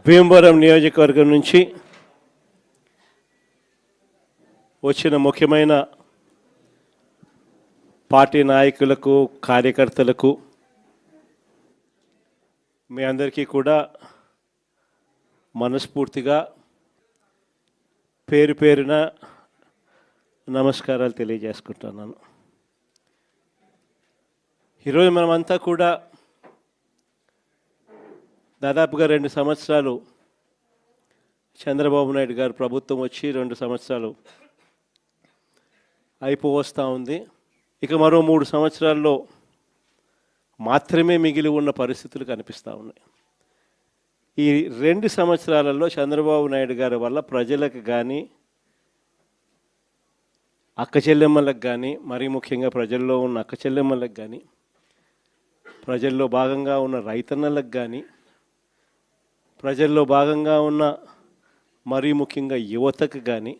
భీమవరం నియోజకవర్గం నుంచి వచ్చిన ముఖ్యమైన పార్టీ నాయకులకు కార్యకర్తలకు మీ అందరికీ కూడా మనస్ఫూర్తిగా పేరు పేరున నమస్కారాలు తెలియజేసుకుంటున్నాను. ఈరోజు మనమంతా కూడా దాదాపుగా 2 సంవత్సరాలు చంద్రబాబు నాయుడు గారు ప్రభుత్వం వచ్చి 2 సంవత్సరాలు అయిపోవస్తూ ఉంది. ఇక మరో 3 సంవత్సరాల్లో మాత్రమే మిగిలి ఉన్న పరిస్థితులు కనిపిస్తూ ఉన్నాయి. ఈ 2 సంవత్సరాలలో చంద్రబాబు నాయుడు గారి వల్ల ప్రజలకు కానీ అక్క చెల్లెమ్మలకు కానీ, మరీ ముఖ్యంగా ప్రజల్లో ఉన్న అక్క చెల్లెమ్మలకు కానీ, ప్రజల్లో భాగంగా ఉన్న రైతన్నలకు కానీ, ప్రజల్లో భాగంగా ఉన్న మరీ ముఖ్యంగా యువతకు కానీ,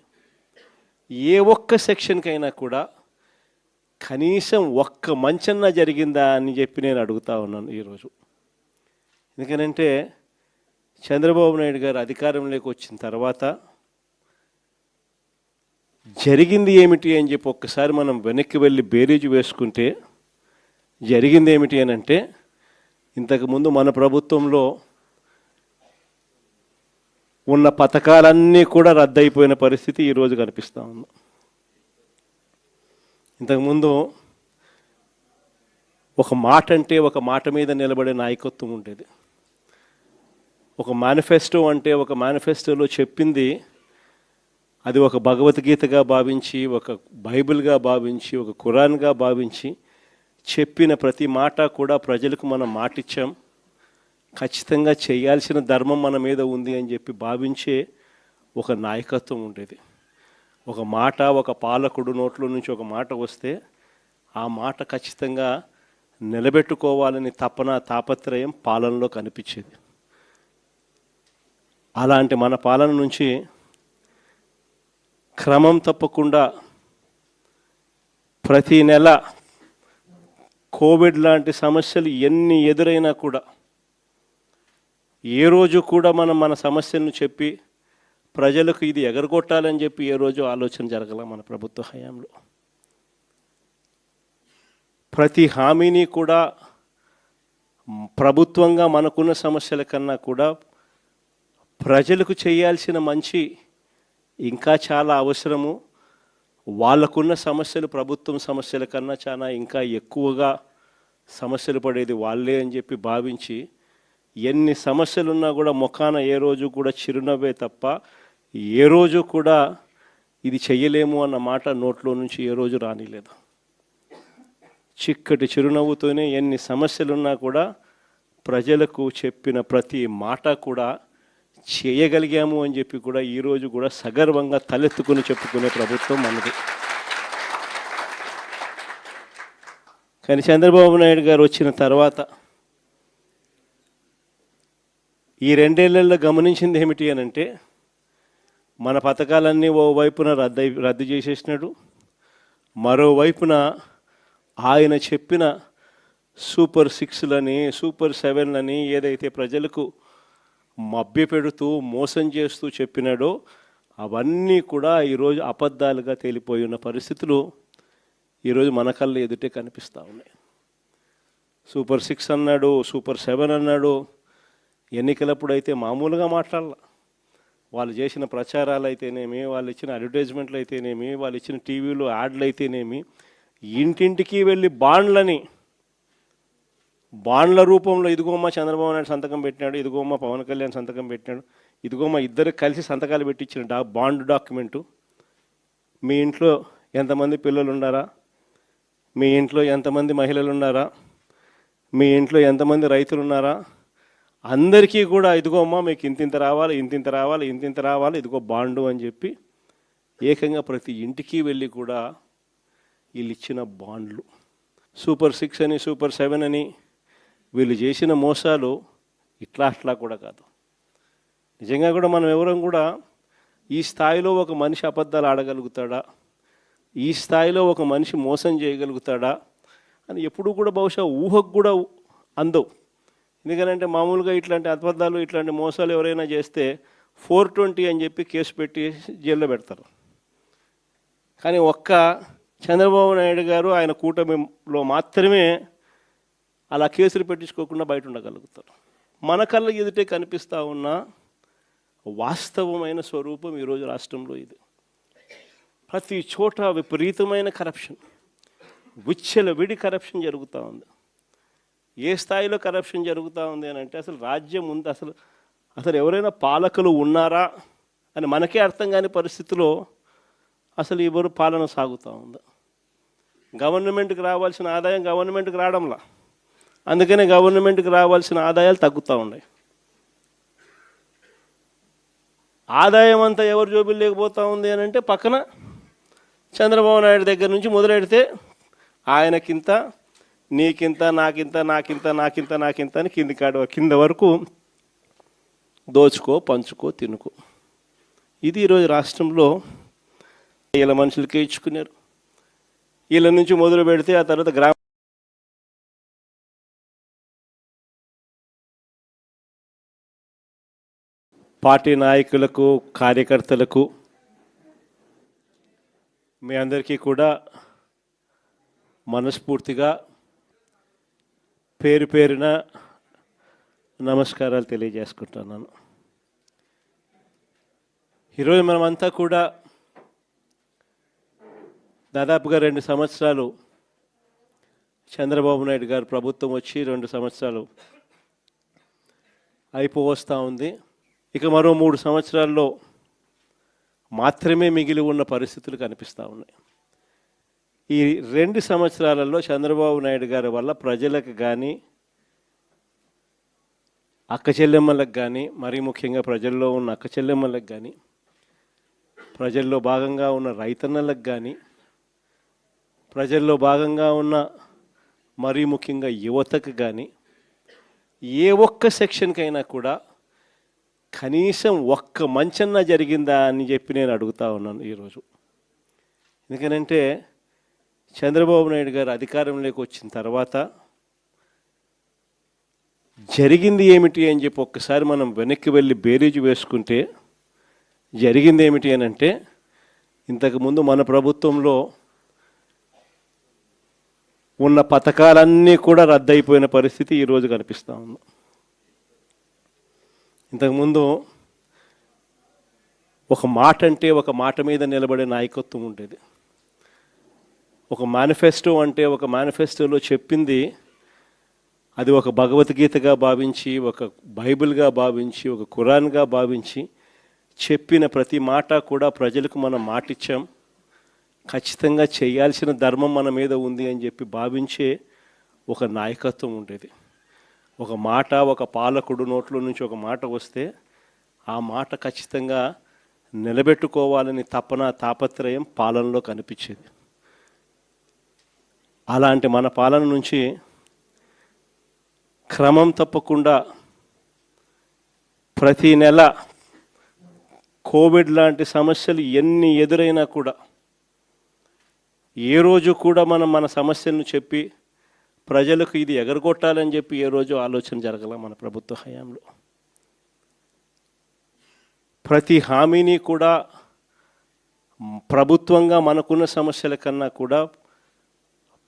ఏ ఒక్క సెక్షన్కైనా కూడా కనీసం ఒక్క మంచన్నా జరిగిందా అని చెప్పి నేను అడుగుతా ఉన్నాను ఈరోజు. ఎందుకనంటే చంద్రబాబు నాయుడు గారు అధికారంలోకి వచ్చిన తర్వాత జరిగింది ఏమిటి అని చెప్పి ఒక్కసారి మనం వెనక్కి వెళ్ళి బేరీజు వేసుకుంటే జరిగింది ఏమిటి అని అంటే, ఇంతకుముందు మన ప్రభుత్వంలో ఉన్న పథకాలన్నీ కూడా రద్దయిపోయిన పరిస్థితి ఈరోజు కనిపిస్తూ ఉంది. ఇంతకుముందు ఒక మాట అంటే ఒక మాట మీద నిలబడే నాయకత్వం ఉండేది. ఒక మేనిఫెస్టో అంటే ఒక మేనిఫెస్టోలో చెప్పింది అది ఒక భగవద్గీతగా భావించి, ఒక బైబిల్గా భావించి, ఒక ఖురాన్గా భావించి చెప్పిన ప్రతి మాట కూడా ప్రజలకు మనం మాటిచ్చాం, ఖచ్చితంగా చేయాల్సిన ధర్మం మన మీద ఉంది అని చెప్పి భావించే ఒక నాయకత్వం ఉండేది. ఒక మాట, ఒక పాలకుడు నోట్లో నుంచి ఒక మాట వస్తే ఆ మాట ఖచ్చితంగా నిలబెట్టుకోవాలని తపన, తాపత్రయం పాలనలో కనిపించేది. అలాంటి మన పాలన నుంచి క్రమం తప్పకుండా ప్రతి నెల కోవిడ్ లాంటి సమస్యలు ఎన్ని ఎదురైనా కూడా ఏ రోజు కూడా మనం మన సమస్యలను చెప్పి ప్రజలకు ఇది ఎగరగొట్టాలని చెప్పి ఏ రోజు ఆలోచన జరగల మన ప్రభుత్వ హయాంలో. ప్రతి హామీని కూడా ప్రభుత్వంగా మనకున్న సమస్యల కన్నా కూడా ప్రజలకు చేయాల్సిన మంచి ఇంకా చాలా అవసరము, వాళ్ళకున్న సమస్యలు ప్రభుత్వం సమస్యల కన్నా చాలా ఇంకా ఎక్కువగా సమస్యలు పడేది వాళ్ళే అని చెప్పి భావించి ఎన్ని సమస్యలున్నా కూడా ముఖాన ఏ రోజు కూడా చిరునవ్వే తప్ప ఏ రోజు కూడా ఇది చెయ్యలేము అన్న మాట నోట్లో నుంచి ఏ రోజు రానిలేదు. చిక్కటి చిరునవ్వుతోనే ఎన్ని సమస్యలున్నా కూడా ప్రజలకు చెప్పిన ప్రతి మాట కూడా చేయగలిగాము అని చెప్పి కూడా ఈరోజు కూడా సగర్వంగా తలెత్తుకుని చెప్పుకునే ప్రభుత్వం మనది. కానీ చంద్రబాబు నాయుడు గారు వచ్చిన తర్వాత ఈ 2 ఏళ్లలో గమనించింది ఏమిటి అని అంటే, మన పథకాలన్నీ ఓవైపున రద్దు చేసేసినాడు, మరోవైపున ఆయన చెప్పిన సూపర్ 6లని, సూపర్ 7లని ఏదైతే ప్రజలకు మభ్యపెడుతూ మోసం చేస్తూ చెప్పినాడో అవన్నీ కూడా ఈరోజు అబద్ధాలుగా తేలిపోయి ఉన్న పరిస్థితులు ఈరోజు మన కళ్ళ ఎదుటే కనిపిస్తూ ఉన్నాయి. సూపర్ 6 అన్నాడు, సూపర్ 7 అన్నాడు. ఎన్నికలప్పుడు అయితే మామూలుగా మాట్లాడాల. వాళ్ళు చేసిన ప్రచారాలు అయితేనేమి, వాళ్ళు ఇచ్చిన అడ్వర్టైజ్మెంట్లు అయితేనేమి, వాళ్ళు ఇచ్చిన టీవీలో యాడ్లు అయితేనేమి, ఇంటింటికి వెళ్ళి బాండ్ల రూపంలో ఇదిగోమ్మ చంద్రబాబు నాయుడు సంతకం పెట్టినాడు, ఇదిగోమ్మ పవన్ కళ్యాణ్ సంతకం పెట్టినాడు, ఇదిగోమ్మ ఇద్దరు కలిసి సంతకాలు పెట్టించిన బాండ్ డాక్యుమెంటు. మీ ఇంట్లో ఎంతమంది పిల్లలు ఉన్నారా, మీ ఇంట్లో ఎంతమంది మహిళలు ఉన్నారా, మీ ఇంట్లో ఎంతమంది రైతులు ఉన్నారా, అందరికీ కూడా ఇదిగోమ్మ మీకు ఇంతింత రావాలి, ఇంతింత రావాలి, ఇంతింత రావాలి, ఇదిగో బాండు అని చెప్పి ఏకంగా ప్రతి ఇంటికి వెళ్ళి కూడా వీళ్ళు ఇచ్చిన బాండ్లు. సూపర్ 6 అని, సూపర్ 7 అని వీళ్ళు చేసిన మోసాలు ఇట్లా కూడా కాదు. నిజంగా కూడా మనం ఎవరం కూడా ఈ స్థాయిలో ఒక మనిషి అబద్ధాలు ఆడగలుగుతాడా, ఈ స్థాయిలో ఒక మనిషి మోసం చేయగలుగుతాడా అని ఎప్పుడూ కూడా బహుశా ఊహకు కూడా అందవు. ఎందుకంటే మామూలుగా ఇట్లాంటి అబద్ధాలు ఇట్లాంటి మోసాలు ఎవరైనా చేస్తే 420 అని చెప్పి కేసు పెట్టి జైల్లో పెడతారు. కానీ ఒక్క చంద్రబాబు నాయుడు గారు ఆయన కూటమిలో మాత్రమే అలా కేసులు పెట్టించుకోకుండా బయట ఉండగలుగుతారు. మన కళ్ళ ఎదుటే కనిపిస్తూ ఉన్న వాస్తవమైన స్వరూపం ఈరోజు రాష్ట్రంలో ఇది. ప్రతి చోట విపరీతమైన కరప్షన్, విడి కరప్షన్ జరుగుతూ ఉంది. ఏ స్థాయిలో కరప్షన్ జరుగుతూ ఉంది అని అంటే అసలు రాజ్యం ఉంది, అసలు ఎవరైనా పాలకులు ఉన్నారా అని మనకే అర్థం కాని పరిస్థితిలో అసలు ఎవరు పాలన సాగుతూ ఉంది. గవర్నమెంట్కి రావాల్సిన ఆదాయం గవర్నమెంట్కి రావడంలా, అందుకనే గవర్నమెంట్కి రావాల్సిన ఆదాయాలు తగ్గుతూ ఉన్నాయి. ఆదాయం అంతా ఎవరు జోబులు లేకపోతూ ఉంది అని అంటే పక్కన చంద్రబాబు నాయుడు దగ్గర నుంచి మొదలెడితే ఆయనకింత, నీకింత, నాకింత, నాకింత, నాకింత, నాకింత అని కింద వరకు దోచుకో, పంచుకో, తినుకో. ఇది ఈరోజు రాష్ట్రంలో వీళ్ళ మనుషులకే ఇచ్చుకున్నారు. వీళ్ళ నుంచి మొదలు పెడితే ఆ తర్వాత గ్రామ పార్టీ నాయకులకు, కార్యకర్తలకు, మీ అందరికీ కూడా మనస్ఫూర్తిగా పేరు పేరున నమస్కారాలు తెలియజేసుకుంటున్నాను. ఈరోజు మనమంతా కూడా దాదాపుగా 2 సంవత్సరాలు చంద్రబాబు నాయుడు గారు ప్రభుత్వం వచ్చి 2 సంవత్సరాలు అయిపోవస్తూ ఉంది. ఇక మరో 3 సంవత్సరాల్లో మాత్రమే మిగిలి ఉన్న పరిస్థితులు కనిపిస్తూ ఉన్నాయి. ఈ 2 సంవత్సరాలలో చంద్రబాబు నాయుడు గారి వల్ల ప్రజలకు కానీ, అక్క చెల్లెమ్మలకు కానీ, మరీ ముఖ్యంగా ప్రజల్లో ఉన్న అక్క చెల్లెమ్మలకు కానీ, ప్రజల్లో భాగంగా ఉన్న రైతన్నలకు కానీ, ప్రజల్లో భాగంగా ఉన్న మరీ ముఖ్యంగా యువతకు కానీ, ఏ ఒక్క సెక్షన్కైనా కూడా కనీసం ఒక్క మంచన్నా జరిగిందా అని చెప్పి నేను అడుగుతా ఉన్నాను ఈరోజు. ఎందుకనంటే చంద్రబాబు నాయుడు గారు అధికారంలోకి వచ్చిన తర్వాత జరిగింది ఏమిటి అని చెప్పి ఒక్కసారి మనం వెనక్కి వెళ్ళి బేరీజు వేసుకుంటే జరిగింది ఏమిటి అని అంటే, ఇంతకుముందు మన ప్రభుత్వంలో ఉన్న పథకాలన్నీ కూడా రద్దయిపోయిన పరిస్థితి ఈరోజు కనిపిస్తూ ఉంది. ఇంతకుముందు ఒక మాట అంటే ఒక మాట మీద నిలబడే నాయకత్వం ఉండేది. ఒక మేనిఫెస్టో అంటే ఒక మేనిఫెస్టోలో చెప్పింది అది ఒక భగవద్గీతగా భావించి, ఒక బైబిల్గా భావించి, ఒక ఖురాన్గా భావించి చెప్పిన ప్రతి మాట కూడా ప్రజలకు మనం మాటిచ్చాం, ఖచ్చితంగా చేయాల్సిన ధర్మం మన మీద ఉంది అని చెప్పి భావించే ఒక నాయకత్వం ఉండేది. ఒక మాట, ఒక పాలకుడు నోట్లో నుంచి ఒక మాట వస్తే ఆ మాట ఖచ్చితంగా నిలబెట్టుకోవాలని తపన, తాపత్రయం పాలనలో కనిపించేది. అలాంటి మన పాలన నుంచి క్రమం తప్పకుండా ప్రతి నెల కోవిడ్ లాంటి సమస్యలు ఎన్ని ఎదురైనా కూడా ఏ రోజు కూడా మనం మన సమస్యలను చెప్పి ప్రజలకు ఇది ఎగరగొట్టాలని చెప్పి ఏ రోజు ఆలోచన జరగల మన ప్రభుత్వ హయాంలో. ప్రతి హామీని కూడా ప్రభుత్వంగా మనకున్న సమస్యల కన్నా కూడా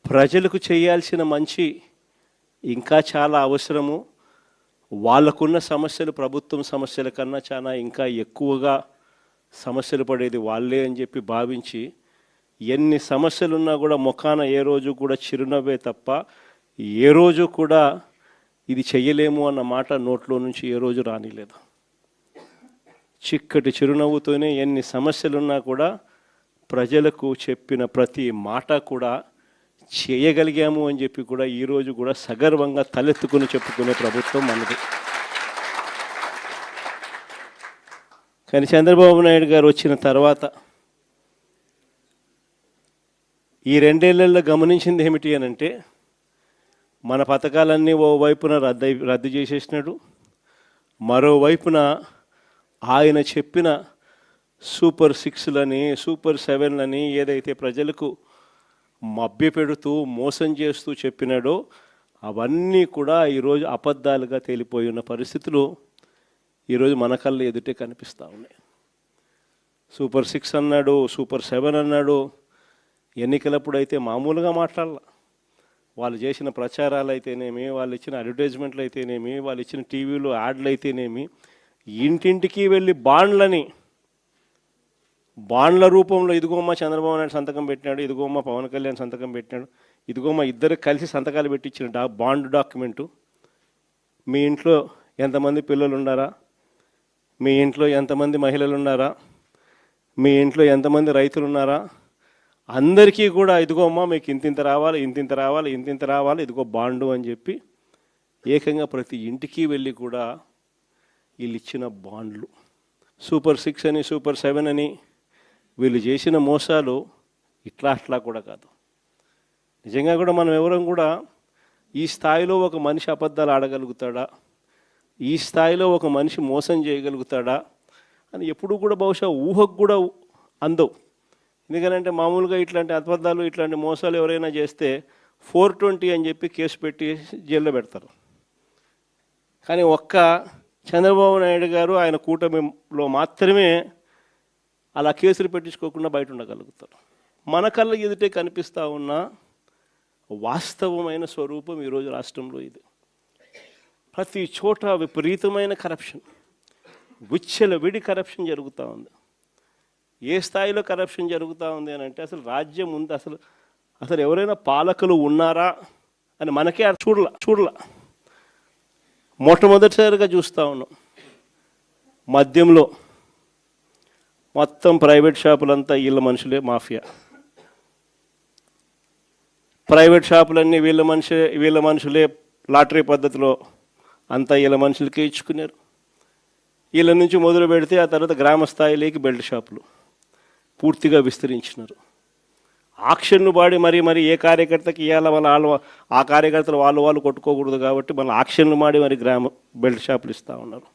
ప్రజలకు చేయాల్సిన మంచి ఇంకా చాలా అవసరము, వాళ్ళకున్న సమస్యలు ప్రభుత్వం సమస్యల కన్నా చాలా ఇంకా ఎక్కువగా సమస్యలు పడేది వాళ్ళే అని చెప్పి భావించి ఎన్ని సమస్యలున్నా కూడా ముఖాన ఏ రోజు కూడా చిరునవ్వే తప్ప ఏ రోజు కూడా ఇది చెయ్యలేము అన్న మాట నోట్లో నుంచి ఏ రోజు రానిలేదు. చిక్కటి చిరునవ్వుతోనే ఎన్ని సమస్యలున్నా కూడా ప్రజలకు చెప్పిన ప్రతి మాట కూడా చేయగలిగాము అని చెప్పి కూడా ఈరోజు కూడా సగర్వంగా తలెత్తుకుని చెప్పుకునే ప్రభుత్వం మనది. కానీ చంద్రబాబు నాయుడు గారు వచ్చిన తర్వాత ఈ 2 ఏళ్లలో గమనించింది ఏమిటి అని అంటే, మన పథకాలన్నీ ఓవైపున రద్దు చేసేసినాడు, మరోవైపున ఆయన చెప్పిన సూపర్ 6లని, సూపర్ 7లని ఏదైతే ప్రజలకు మభ్యపెడుతూ మోసం చేస్తూ చెప్పినాడో అవన్నీ కూడా ఈరోజు అబద్ధాలుగా తేలిపోయి ఉన్న పరిస్థితులు ఈరోజు మన కళ్ళ ఎదుటే కనిపిస్తూ ఉన్నాయి. సూపర్ 6 అన్నాడు, సూపర్ 7 అన్నాడు. ఎన్నికలప్పుడు అయితే మామూలుగా మాట్లాడాల. వాళ్ళు చేసిన ప్రచారాలు అయితేనేమి, వాళ్ళు ఇచ్చిన అడ్వర్టైజ్మెంట్లు అయితేనేమి, వాళ్ళు ఇచ్చిన టీవీలో యాడ్లు అయితేనేమి, ఇంటింటికి వెళ్ళి బాండ్ల రూపంలో ఇదిగోమ్మ చంద్రబాబు నాయుడు సంతకం పెట్టినాడు, ఇదిగోమ్మ పవన్ కళ్యాణ్ సంతకం పెట్టినాడు, ఇదిగోమ్మ ఇద్దరు కలిసి సంతకాలు పెట్టించిన బాండ్ డాక్యుమెంటు. మీ ఇంట్లో ఎంతమంది పిల్లలు ఉన్నారా, మీ ఇంట్లో ఎంతమంది మహిళలు ఉన్నారా, మీ ఇంట్లో ఎంతమంది రైతులు ఉన్నారా, అందరికీ కూడా ఇదిగోమ్మ మీకు ఇంతింత రావాలి, ఇంతింత రావాలి, ఇంతింత రావాలి, ఇదిగో బాండు అని చెప్పి ఏకంగా ప్రతి ఇంటికి వెళ్ళి కూడా వీళ్ళు ఇచ్చిన బాండ్లు. సూపర్ 6 అని, సూపర్ 7 అని వీళ్ళు చేసిన మోసాలు ఇట్లా కూడా కాదు. నిజంగా కూడా మనం ఎవరం కూడా ఈ స్థాయిలో ఒక మనిషి అబద్ధాలు ఆడగలుగుతాడా, ఈ స్థాయిలో ఒక మనిషి మోసం చేయగలుగుతాడా అని ఎప్పుడు కూడా బహుశా ఊహకు కూడా అందవు. ఎందుకంటే మామూలుగా ఇట్లాంటి అబద్ధాలు, ఇట్లాంటి మోసాలు ఎవరైనా చేస్తే 420 అని చెప్పి కేసు పెట్టి జైల్లో పెడతారు. కానీ ఒక్క చంద్రబాబు నాయుడు గారు ఆయన కూటమిలో మాత్రమే అలా కేసులు పెట్టించుకోకుండా బయట ఉండగలుగుతారు. మన కళ్ళ ఎదుటే కనిపిస్తూ ఉన్న వాస్తవమైన స్వరూపం ఈరోజు రాష్ట్రంలో ఇది. ప్రతి చోట విపరీతమైన కరప్షన్, విచ్చలవిడి కరప్షన్ జరుగుతూ ఉంది. ఏ స్థాయిలో కరప్షన్ జరుగుతూ ఉంది అని అంటే అసలు రాజ్యం ఉంది, అసలు ఎవరైనా పాలకులు ఉన్నారా అని మనకే చూడల. మొట్టమొదటిసారిగా చూస్తూ ఉన్నాం. మద్యంలో మొత్తం ప్రైవేట్ షాపులంతా వీళ్ళ మనుషులే మాఫియా. ప్రైవేట్ షాపులన్నీ వీళ్ళ మనుషులే లాటరీ పద్ధతిలో అంతా వీళ్ళ మనుషులకే ఇచ్చుకున్నారు. వీళ్ళ నుంచి మొదలు పెడితే ఆ తర్వాత గ్రామ స్థాయిలోకి బెల్ట్ షాపులు పూర్తిగా విస్తరించినారు. ఆక్షన్లు పాడి మరి ఏ కార్యకర్తకి ఇవ్వాల వాళ్ళు ఆ కార్యకర్తలు వాళ్ళు కొట్టుకోకూడదు కాబట్టి మళ్ళీ ఆక్షన్లు మాడి మరి బెల్ట్ షాపులు ఇస్తూ ఉన్నారు.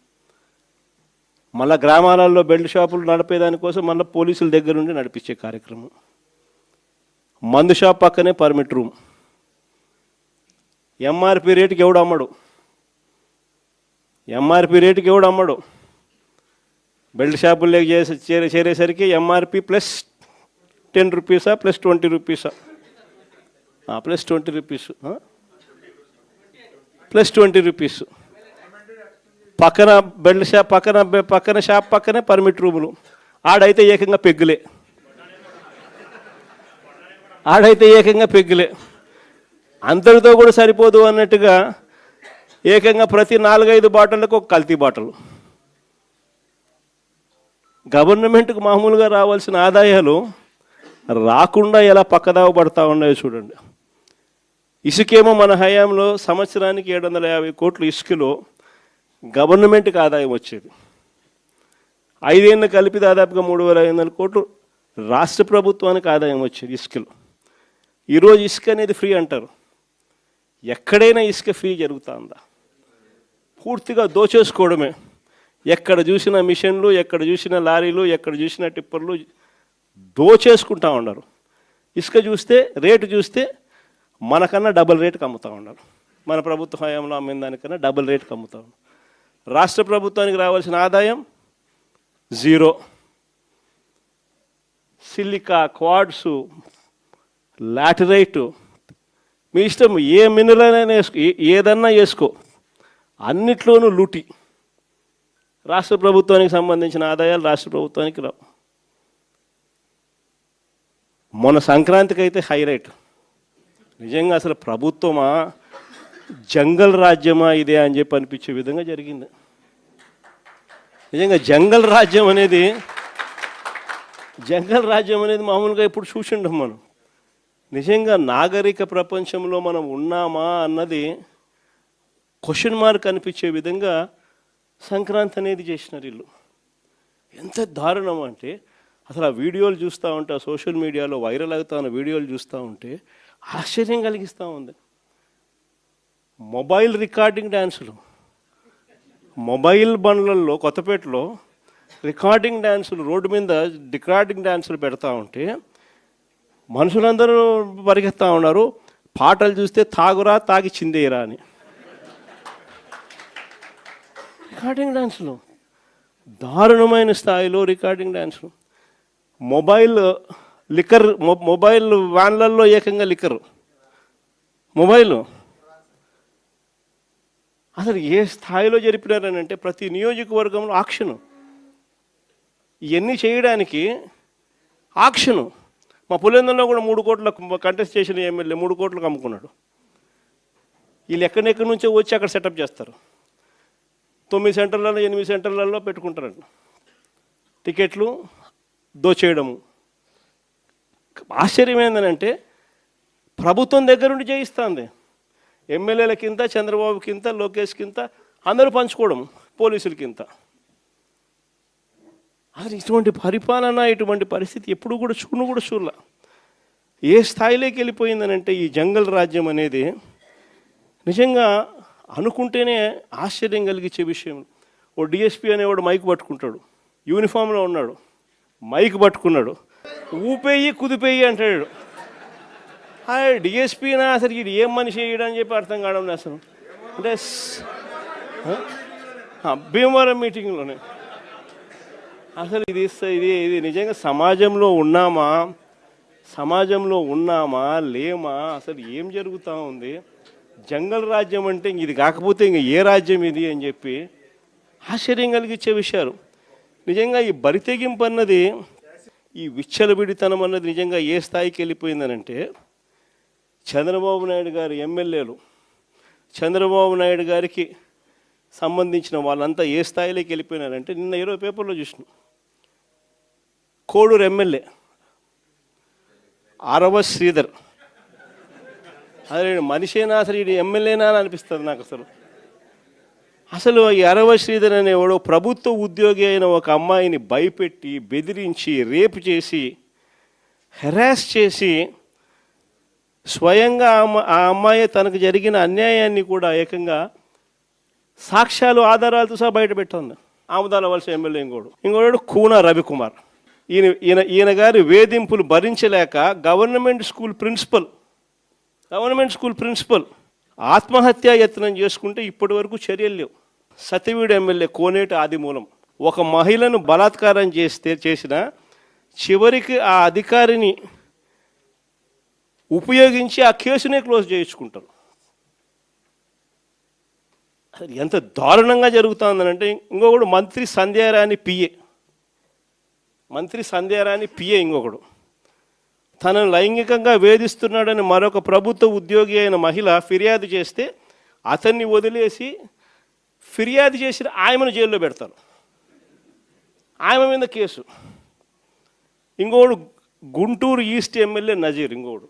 మళ్ళీ గ్రామాలలో బెల్ట్ షాపులు నడిపేదానికోసం మళ్ళీ పోలీసుల దగ్గర నుండి నడిపించే కార్యక్రమం. మందు షాప్ పక్కనే పర్మిట్ రూమ్. ఎంఆర్పి రేటుకి ఎవడు అమ్మడు. బెల్ట్ షాపుల్లోకి చేరేసరికి ఎంఆర్పి ప్లస్ 10 రూపీసా ప్లస్ 20 రూపీసా ప్లస్ 20 రూపీస్ ప్లస్ 20 రూపీస్. పక్కన బెల్ట్ షాప్ పక్కన షాప్ పక్కనే పర్మిట్ రూములు. ఆడైతే ఏకంగా పెగ్గులే. అంతటితో కూడా సరిపోదు అన్నట్టుగా ఏకంగా ప్రతి 4-5 బాటిళ్ళకు ఒక కల్తీ బాటలు. గవర్నమెంట్కు మామూలుగా రావాల్సిన ఆదాయాలు రాకుండా ఎలా పక్కదావ పడతా ఉన్నాయో చూడండి. ఇసుకేమో మన హయాంలో సంవత్సరానికి 750 కోట్లు ఇసుకలో గవర్నమెంట్కి ఆదాయం వచ్చేది. 5 ఏళ్ళు కలిపి దాదాపుగా 3500 కోట్లు రాష్ట్ర ప్రభుత్వానికి ఆదాయం వచ్చేది ఇసుకలో. ఈరోజు ఇసుక అనేది ఫ్రీ అంటారు. ఎక్కడైనా ఇసుక ఫ్రీ జరుగుతూ ఉందా? పూర్తిగా దోచేసుకోవడమే. ఎక్కడ చూసిన మిషన్లు, ఎక్కడ చూసిన లారీలు, ఎక్కడ చూసిన టిప్పర్లు దోచేసుకుంటూ ఉన్నారు. ఇసుక చూస్తే రేటు చూస్తే మనకన్నా డబుల్ రేటుకి అమ్ముతూ ఉన్నారు. మన ప్రభుత్వ హయాంలో అమ్మిన దానికన్నా డబుల్ రేటుకి అమ్ముతూ ఉన్నారు. రాష్ట్ర ప్రభుత్వానికి రావాల్సిన ఆదాయం 0. సిలికా, క్వాడ్సు, లాటరైటు, మీ ఇష్టం ఏ మినరల్ అయినా ఏదన్నా వేసుకో, అన్నిట్లోనూ లూటి. రాష్ట్ర ప్రభుత్వానికి సంబంధించిన ఆదాయాలు రాష్ట్ర ప్రభుత్వానికి రావు. మొన్న సంక్రాంతికి అయితే హైలైట్. నిజంగా అసలు ప్రభుత్వమా జంగల్ రాజ్యమా ఇదే అని చెప్పి అనిపించే విధంగా జరిగింది. నిజంగా జంగల్ రాజ్యం అనేది మామూలుగా ఇప్పుడు చూసిండం మనం. నిజంగా నాగరిక ప్రపంచంలో మనం ఉన్నామా అన్నది క్వశ్చన్ మార్క్ అనిపించే విధంగా సంక్రాంతి అనేది చేసినారు వీళ్ళు. ఎంత దారుణం అంటే అసలు ఆ వీడియోలు చూస్తూ ఉంటే, ఆ సోషల్ మీడియాలో వైరల్ అవుతా ఉన్న వీడియోలు చూస్తూ ఉంటే ఆశ్చర్యం కలిగిస్తూ ఉంది. మొబైల్ రికార్డింగ్ డ్యాన్సులు, మొబైల్ బండ్లలో కొత్తపేటలో రికార్డింగ్ డ్యాన్సులు, రోడ్డు మీద రికార్డింగ్ డ్యాన్సులు పెడతా ఉంటే మనుషులందరూ పరిగెత్తా ఉన్నారు. పాటలు చూస్తే తాగురా తాగి చిందేయరా అని. రికార్డింగ్ డ్యాన్సులు, దారుణమైన స్థాయిలో రికార్డింగ్ డ్యాన్సులు. మొబైల్ వ్యాన్లలో ఏకంగా లిక్కరు, మొబైల్ అసలు ఏ స్థాయిలో జరిపినారని అంటే ప్రతి నియోజకవర్గంలో ఆక్షను. ఇవన్నీ చేయడానికి ఆక్షను. మా పులివెందులలో కూడా 3 కోట్ల కంటెస్ట్ చేసిన ఎమ్మెల్యే 3 కోట్లకు అమ్ముకున్నాడు. వీళ్ళు ఎక్కడెక్కడి నుంచో వచ్చి అక్కడ సెటప్ చేస్తారు. 9 సెంటర్లలో 8 సెంటర్లలో పెట్టుకుంటారంట. టికెట్లు దోచేయడము. ఆశ్చర్యం ఏంటంటే ప్రభుత్వం దగ్గరుండి చేయిస్తుంది. ఎమ్మెల్యేలకింత, చంద్రబాబుకింత, లోకేష్కింత, అందరూ పంచుకోవడం, పోలీసులకింత. అసలు ఇటువంటి పరిపాలన, ఇటువంటి పరిస్థితి ఎప్పుడు కూడా చూడలే. ఏ స్థాయిలోకి వెళ్ళిపోయిందనంటే ఈ జంగల్ రాజ్యం అనేది నిజంగా అనుకుంటేనే ఆశ్చర్యం కలిగించే విషయం. ఓ డిఎస్పీ అనేవాడు మైక్ పట్టుకుంటాడు, యూనిఫామ్లో ఉన్నాడు, మైక్ పట్టుకున్నాడు, ఊపేయి కుదిపేయి అంటాడు. డిఎస్పీనా అసలు ఇది ఏం మనిషి వేయడని చెప్పి అర్థం కావడం అసలు. అంటే భీమవరం మీటింగ్లోనే అసలు ఇది నిజంగా సమాజంలో ఉన్నామా లేమా, అసలు ఏం జరుగుతూ ఉంది? జంగల్ రాజ్యం అంటే ఇది కాకపోతే ఇంక ఏ రాజ్యం ఇది అని చెప్పి ఆశ్చర్యం కలిగించే విషయాలు. నిజంగా ఈ బరితెగింపు అన్నది, ఈ విచ్చలవిడితనం అన్నది నిజంగా ఏ స్థాయికి వెళ్ళిపోయిందనంటే చంద్రబాబు నాయుడు గారి ఎమ్మెల్యేలు, చంద్రబాబు నాయుడు గారికి సంబంధించిన వాళ్ళంతా ఏ స్థాయిలోకి వెళ్ళిపోయినారంటే నిన్న 20 పేపర్లో చూసిన కోడూరు ఎమ్మెల్యే ఆరవ శ్రీధర్, అదే మనిషేనా అసలు ఇది ఎమ్మెల్యేనా అని అనిపిస్తుంది నాకు. అసలు ఈ అరవ శ్రీధర్ అనేవాడు ప్రభుత్వ ఉద్యోగి అయిన ఒక అమ్మాయిని భయపెట్టి, బెదిరించి, రేపు చేసి, హెరాస్ చేసి, స్వయంగా ఆ అమ్మాయి తనకు జరిగిన అన్యాయాన్ని కూడా ఏకంగా సాక్ష్యాలు, ఆధారాలతో సహా బయట పెట్టింది. ఆముదాల వలస ఎమ్మెల్యే ఇంకోడు కూన రవికుమార్. ఈయన గారి వేధింపులు భరించలేక గవర్నమెంట్ స్కూల్ ప్రిన్సిపల్ ఆత్మహత్యా యత్నం చేసుకుంటే ఇప్పటి వరకు చర్యలు లేవు. సతివీడు ఎమ్మెల్యే కోనేటి ఆదిమూలం ఒక మహిళను బలాత్కారం చేసిన చివరికి ఆ అధికారిని ఉపయోగించి ఆ కేసునే క్లోజ్ చేయించుకుంటారు. అది ఎంత దారుణంగా జరుగుతుందనంటే ఇంకొకడు మంత్రి సంధ్యారాణి పిఏ ఇంకొకడు తనను లైంగికంగా వేధిస్తున్నాడని మరొక ప్రభుత్వ ఉద్యోగి అయిన మహిళ ఫిర్యాదు చేస్తే అతన్ని వదిలేసి ఫిర్యాదు చేసిన ఆయమను జైల్లో పెడతారు. ఆయమ మీద కేసు. ఇంకోడు గుంటూరు ఈస్ట్ ఎమ్మెల్యే నజీర్ ఇంకోడు.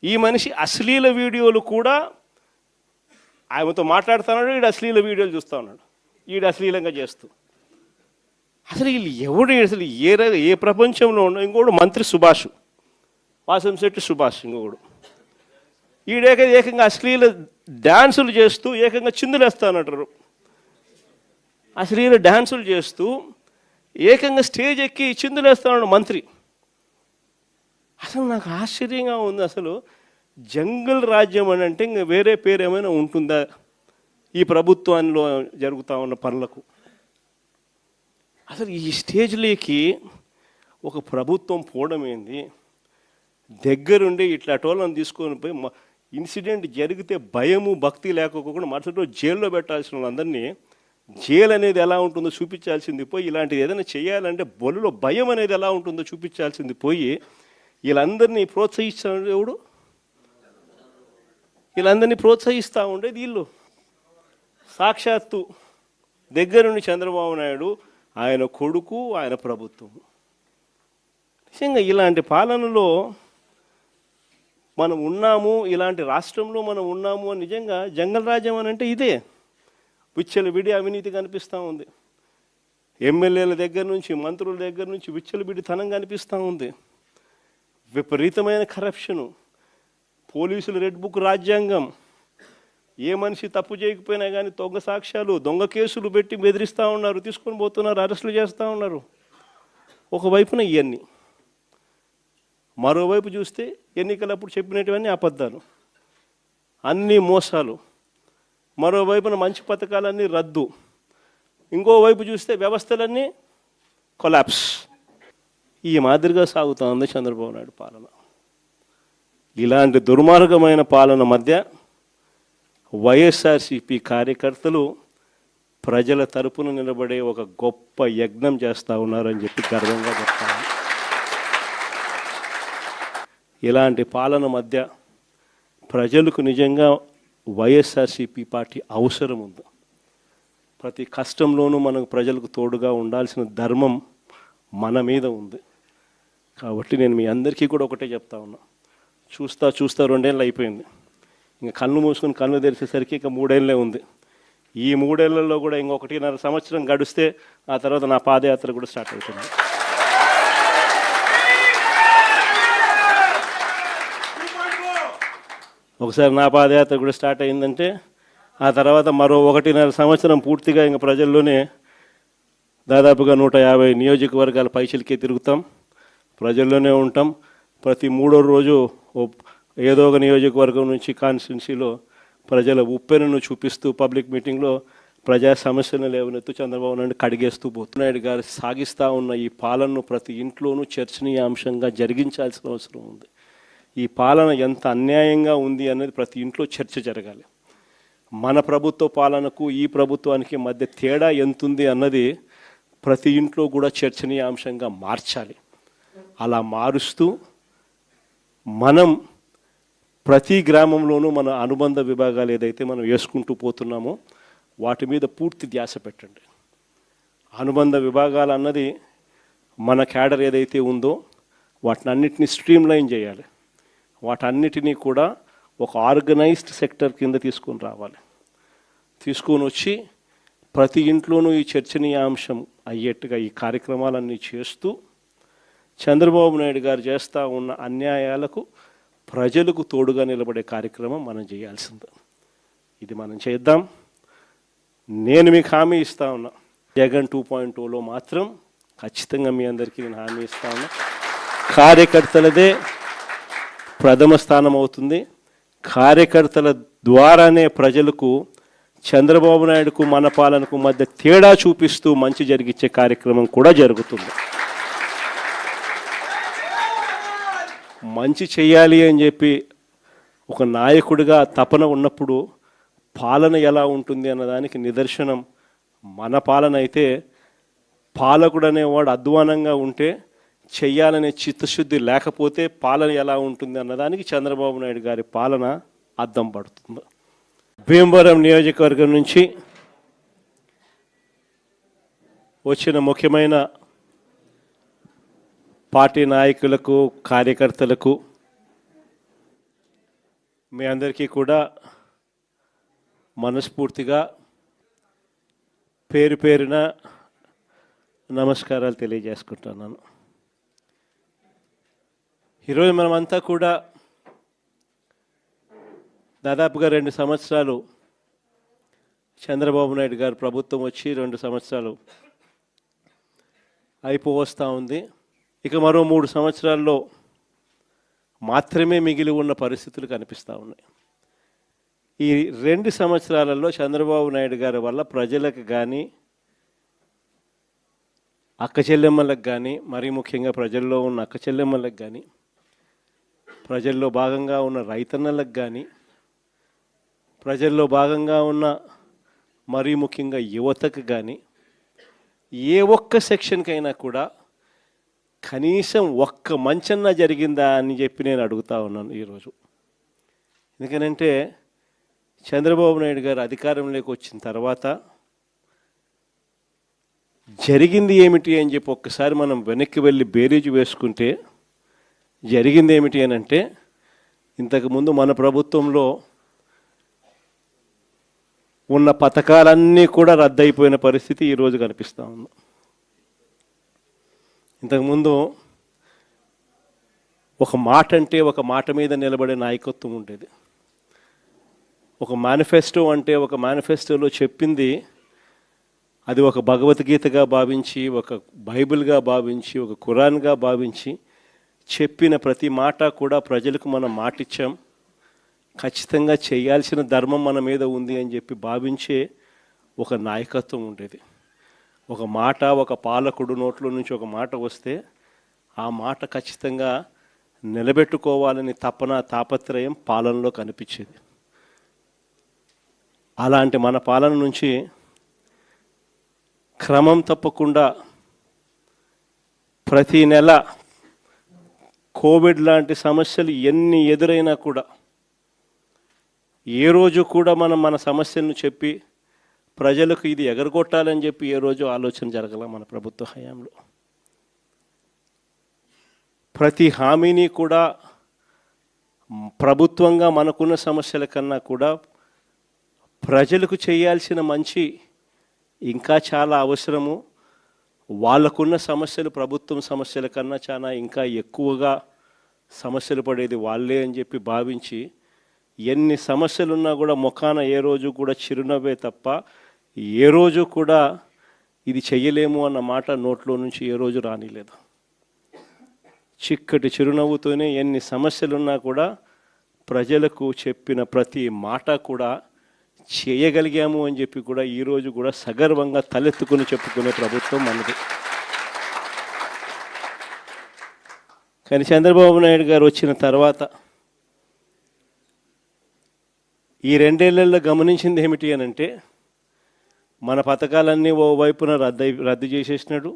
ఈ మనిషి అశ్లీల వీడియోలు కూడా ఆయనతో మాట్లాడుతున్నాడు, ఈడు అశ్లీల వీడియోలు చూస్తూ ఉన్నాడు, ఈడు అశ్లీలంగా చేస్తూ. అసలు వీళ్ళు ఎవడు అసలు ఏ ప్రపంచంలో ఉన్న. ఇంకోడు మంత్రి సుభాష్, వాసంశెట్టి సుభాష్ ఇంకొకడు. ఏకంగా అశ్లీల డ్యాన్సులు చేస్తూ ఏకంగా చిందులేస్తానంటారు. అశ్లీల డ్యాన్సులు చేస్తూ ఏకంగా స్టేజ్ ఎక్కి చిందులేస్తాడు మంత్రి. అసలు నాకు ఆశ్చర్యంగా ఉంది. అసలు జంగల్ రాజ్యం అని అంటే ఇంకా వేరే పేరు ఏమైనా ఉంటుందా ఈ ప్రభుత్వంలో జరుగుతూ ఉన్న పనులకు? అసలు ఈ స్టేజ్లోకి ఒక ప్రభుత్వం పోవడం ఏంది? దగ్గరుండి ఇట్లాటోళ్ళని తీసుకొని పోయి ఇన్సిడెంట్ జరిగితే భయము భక్తి లేకపోకుండా మరుసటి రోజు జైల్లో పెట్టాల్సిన వాళ్ళందరినీ జైలు అనేది ఎలా ఉంటుందో చూపించాల్సింది పోయి, ఇలాంటిది ఏదైనా చేయాలంటే బొల్లులో భయం అనేది ఎలా ఉంటుందో చూపించాల్సింది పోయి, వీళ్ళందరినీ ప్రోత్సహిస్తాడు ఎవడు? వీళ్ళందరినీ ప్రోత్సహిస్తూ ఉండేది వీళ్ళు. సాక్షాత్తు దగ్గరుండి చంద్రబాబు నాయుడు, ఆయన కొడుకు, ఆయన ప్రభుత్వం. నిజంగా ఇలాంటి పాలనలో మనం ఉన్నాము, ఇలాంటి రాష్ట్రంలో మనం ఉన్నాము అని నిజంగా జంగల్ రాజ్యం అని అంటే ఇదే. విచ్చలవిడి అవినీతి కనిపిస్తూ ఉంది. ఎమ్మెల్యేల దగ్గర నుంచి, మంత్రుల దగ్గర నుంచి విచ్చలవిడితనం కనిపిస్తూ ఉంది. విపరీతమైన కరప్షను, పోలీసులు రెడ్ బుక్ రాజ్యాంగం. ఏ మనిషి తప్పు చేయకపోయినా కానీ దొంగ సాక్ష్యాలు, దొంగ కేసులు పెట్టి బెదిరిస్తూ ఉన్నారు, తీసుకొని పోతున్నారు, అరెస్టులు చేస్తూ ఉన్నారు. ఒకవైపున ఇవన్నీ, మరోవైపు చూస్తే ఎన్నికలప్పుడు చెప్పినటువన్నీ అబద్ధాలు, అన్నీ మోసాలు. మరోవైపున మంచి పథకాలన్నీ రద్దు. ఇంకోవైపు చూస్తే వ్యవస్థలన్నీ కొలాప్స్. ఈ మాదిరిగా సాగుతూ ఉంది చంద్రబాబు నాయుడు పాలన. ఇలాంటి దుర్మార్గమైన పాలన మధ్య వైఎస్ఆర్సీపీ కార్యకర్తలు ప్రజల తరపున నిలబడే ఒక గొప్ప యజ్ఞం చేస్తూ ఉన్నారని చెప్పి గర్వంగా చెప్తాను. ఇలాంటి పాలన మధ్య ప్రజలకు నిజంగా వైఎస్ఆర్సీపీ పార్టీ అవసరం ఉంది. ప్రతి కష్టంలోనూ మనకు ప్రజలకు తోడుగా ఉండాల్సిన ధర్మం మన మీద ఉంది. కాబట్టి నేను మీ అందరికీ కూడా ఒకటే చెప్తా ఉన్నా, చూస్తా 2 ఏళ్ళు అయిపోయింది. ఇంకా కళ్ళు మూసుకొని కళ్ళు తెరిచేసరికి ఇంకా 3 ఏళ్ళే ఉంది. ఈ 3 ఏళ్లలో కూడా ఇంకొకటిన్నర సంవత్సరం గడిస్తే ఆ తర్వాత నా పాదయాత్ర కూడా స్టార్ట్ అవుతుంది. ఒకసారి నా పాదయాత్ర కూడా స్టార్ట్ అయిందంటే ఆ తర్వాత మరో 1.5 సంవత్సరం పూర్తిగా ఇంకా ప్రజల్లోనే దాదాపుగా 150 నియోజకవర్గాల పైసలకే తిరుగుతాం, ప్రజల్లోనే ఉంటాం. ప్రతి 3వ రోజు ఏదో ఒక నియోజకవర్గం నుంచి కాన్స్టిట్యున్సీలో ప్రజల ఉప్పెనను చూపిస్తూ పబ్లిక్ మీటింగ్లో ప్రజా సమస్యలను లేవనెత్తు చంద్రబాబు నాయుడు కడిగేస్తూ నాయుడు గారు సాగిస్తూ ఉన్న ఈ పాలనను ప్రతి ఇంట్లోనూ చర్చనీయాంశంగా జరిగించాల్సిన అవసరం ఉంది. ఈ పాలన ఎంత అన్యాయంగా ఉంది అనేది ప్రతి ఇంట్లో చర్చ జరగాలి. మన ప్రభుత్వ పాలనకు ఈ ప్రభుత్వానికి మధ్య తేడా ఎంతుంది అన్నది ప్రతి ఇంట్లో కూడా చర్చనీయాంశంగా మార్చాలి. అలా మారుస్తూ మనం ప్రతి గ్రామంలోనూ మన అనుబంధ విభాగాలు ఏదైతే మనం వేసుకుంటూ పోతున్నామో వాటి మీద పూర్తి ధ్యాస పెట్టండి. అనుబంధ విభాగాలు అన్నది మన క్యాడర్ ఏదైతే ఉందో వాటిని అన్నిటినీ స్ట్రీమ్లైన్ చేయాలి. వాటన్నిటినీ కూడా ఒక ఆర్గనైజ్డ్ సెక్టర్ కింద తీసుకొని రావాలి. తీసుకొని వచ్చి ప్రతి ఇంట్లోనూ ఈ చర్చనీయాంశం అయ్యేట్టుగా ఈ కార్యక్రమాలన్నీ చేస్తూ చంద్రబాబు నాయుడు గారు చేస్తూ ఉన్న అన్యాయాలకు ప్రజలకు తోడుగా నిలబడే కార్యక్రమం మనం చేయాల్సింది. ఇది మనం చేద్దాం. నేను మీకు హామీ ఇస్తా ఉన్నా, జగన్ 2.0లో మాత్రం ఖచ్చితంగా మీ అందరికీ నేను హామీ ఇస్తా ఉన్నా, కార్యకర్తలదే ప్రథమ స్థానం అవుతుంది. కార్యకర్తల ద్వారానే ప్రజలకు చంద్రబాబు నాయుడుకు మన పాలనకు మధ్య తేడా చూపిస్తూ మంచి జరిగించే కార్యక్రమం కూడా జరుగుతుంది. మంచి చేయాలి అని చెప్పి ఒక నాయకుడిగా తపన ఉన్నప్పుడు పాలన ఎలా ఉంటుంది అన్నదానికి నిదర్శనం మన పాలన అయితే, పాలకుడు అనేవాడు అధ్వానంగా ఉంటే చెయ్యాలనే చిత్తశుద్ధి లేకపోతే పాలన ఎలా ఉంటుంది అన్నదానికి చంద్రబాబు నాయుడు గారి పాలన అద్దం పడుతుంది. భీమవరం నియోజకవర్గం నుంచి వచ్చిన ముఖ్యమైన పార్టీ నాయకులకు కార్యకర్తలకు మీ అందరికీ కూడా మనస్ఫూర్తిగా పేరు పేరున నమస్కారాలు తెలియజేసుకుంటున్నాను. ఈరోజు మనమంతా కూడా దాదాపుగా 2 సంవత్సరాలు చంద్రబాబు నాయుడు గారు ప్రభుత్వం వచ్చి 2 సంవత్సరాలు అయిపోవస్తూ ఉంది. ఇక మరో 3 సంవత్సరాల్లో మాత్రమే మిగిలి ఉన్న పరిస్థితులు కనిపిస్తూ ఉన్నాయి. ఈ 2 సంవత్సరాలలో చంద్రబాబు నాయుడు గారి వల్ల ప్రజలకు కానీ అక్క చెల్లెమ్మలకు కానీ, మరీ ముఖ్యంగా ప్రజల్లో ఉన్న అక్క చెల్లెమ్మలకు కానీ, ప్రజల్లో భాగంగా ఉన్న రైతన్నలకు కానీ, ప్రజల్లో భాగంగా ఉన్న మరీ ముఖ్యంగా యువతకు కానీ, ఏ ఒక్క సెక్షన్కైనా కూడా కనీసం ఒక్క మంచన్నా జరిగిందా అని చెప్పి నేను అడుగుతా ఉన్నాను ఈరోజు. ఎందుకనంటే చంద్రబాబు నాయుడు గారు అధికారంలోకి వచ్చిన తర్వాత జరిగింది ఏమిటి అని చెప్పి ఒక్కసారి మనం వెనక్కి వెళ్ళి బేరీజు వేసుకుంటే జరిగింది ఏమిటి అని అంటే, ఇంతకుముందు మన ప్రభుత్వంలో ఉన్న పథకాలన్నీ కూడా రద్దయిపోయిన పరిస్థితి ఈరోజు కనిపిస్తూ ఉంది. ఇంతకుముందు ఒక మాట అంటే ఒక మాట మీద నిలబడే నాయకత్వం ఉండేది. ఒక మేనిఫెస్టో అంటే ఒక మేనిఫెస్టోలో చెప్పింది అది ఒక భగవద్గీతగా భావించి, ఒక బైబిల్గా భావించి, ఒక ఖురాన్గా భావించి చెప్పిన ప్రతి మాట కూడా ప్రజలకు మనం మాటిచ్చాం, ఖచ్చితంగా చేయాల్సిన ధర్మం మన మీద ఉంది అని చెప్పి భావించే ఒక నాయకత్వం ఉండేది. ఒక మాట, ఒక పాలకుడు నోట్లో నుంచి ఒక మాట వస్తే ఆ మాట ఖచ్చితంగా నిలబెట్టుకోవాలని తపన, తాపత్రయం పాలనలో కనిపించేది. అలాంటి మన పాలన నుంచి క్రమం తప్పకుండా ప్రతి నెల కోవిడ్ లాంటి సమస్యలు ఎన్ని ఎదురైనా కూడా ఏ రోజు కూడా మనం మన సమస్యలను చెప్పి ప్రజలకు ఇది ఎగరగొట్టాలని చెప్పి ఏ రోజు ఆలోచన జరగల మన ప్రభుత్వ హయాంలో. ప్రతి హామీని కూడా ప్రభుత్వంగా మనకున్న సమస్యల కన్నా కూడా ప్రజలకు చేయాల్సిన మంచి ఇంకా చాలా అవసరము. వాళ్ళకున్న సమస్యలు ప్రభుత్వం సమస్యల కన్నా చాలా ఇంకా ఎక్కువగా సమస్యలు పడేది వాళ్ళే అని చెప్పి భావించి ఎన్ని సమస్యలున్నా కూడా ముఖాన ఏ రోజు కూడా చిరునవ్వే తప్ప ఏ రోజు కూడా ఇది చెయ్యలేము అన్న మాట నోట్లో నుంచి ఏ రోజు రానిలేదు. చిక్కటి చిరునవ్వుతోనే ఎన్ని సమస్యలున్నా కూడా ప్రజలకు చెప్పిన ప్రతి మాట కూడా చేయగలిగాము అని చెప్పి కూడా ఈరోజు కూడా సగర్వంగా తలెత్తుకుని చెప్పుకునే ప్రభుత్వం మనది. కానీ చంద్రబాబు నాయుడు గారు వచ్చిన తర్వాత ఈ 2 ఏళ్లలో గమనించింది ఏమిటి అని అంటే, మన పథకాలన్నీ ఓవైపున రద్దు చేసేసినాడు,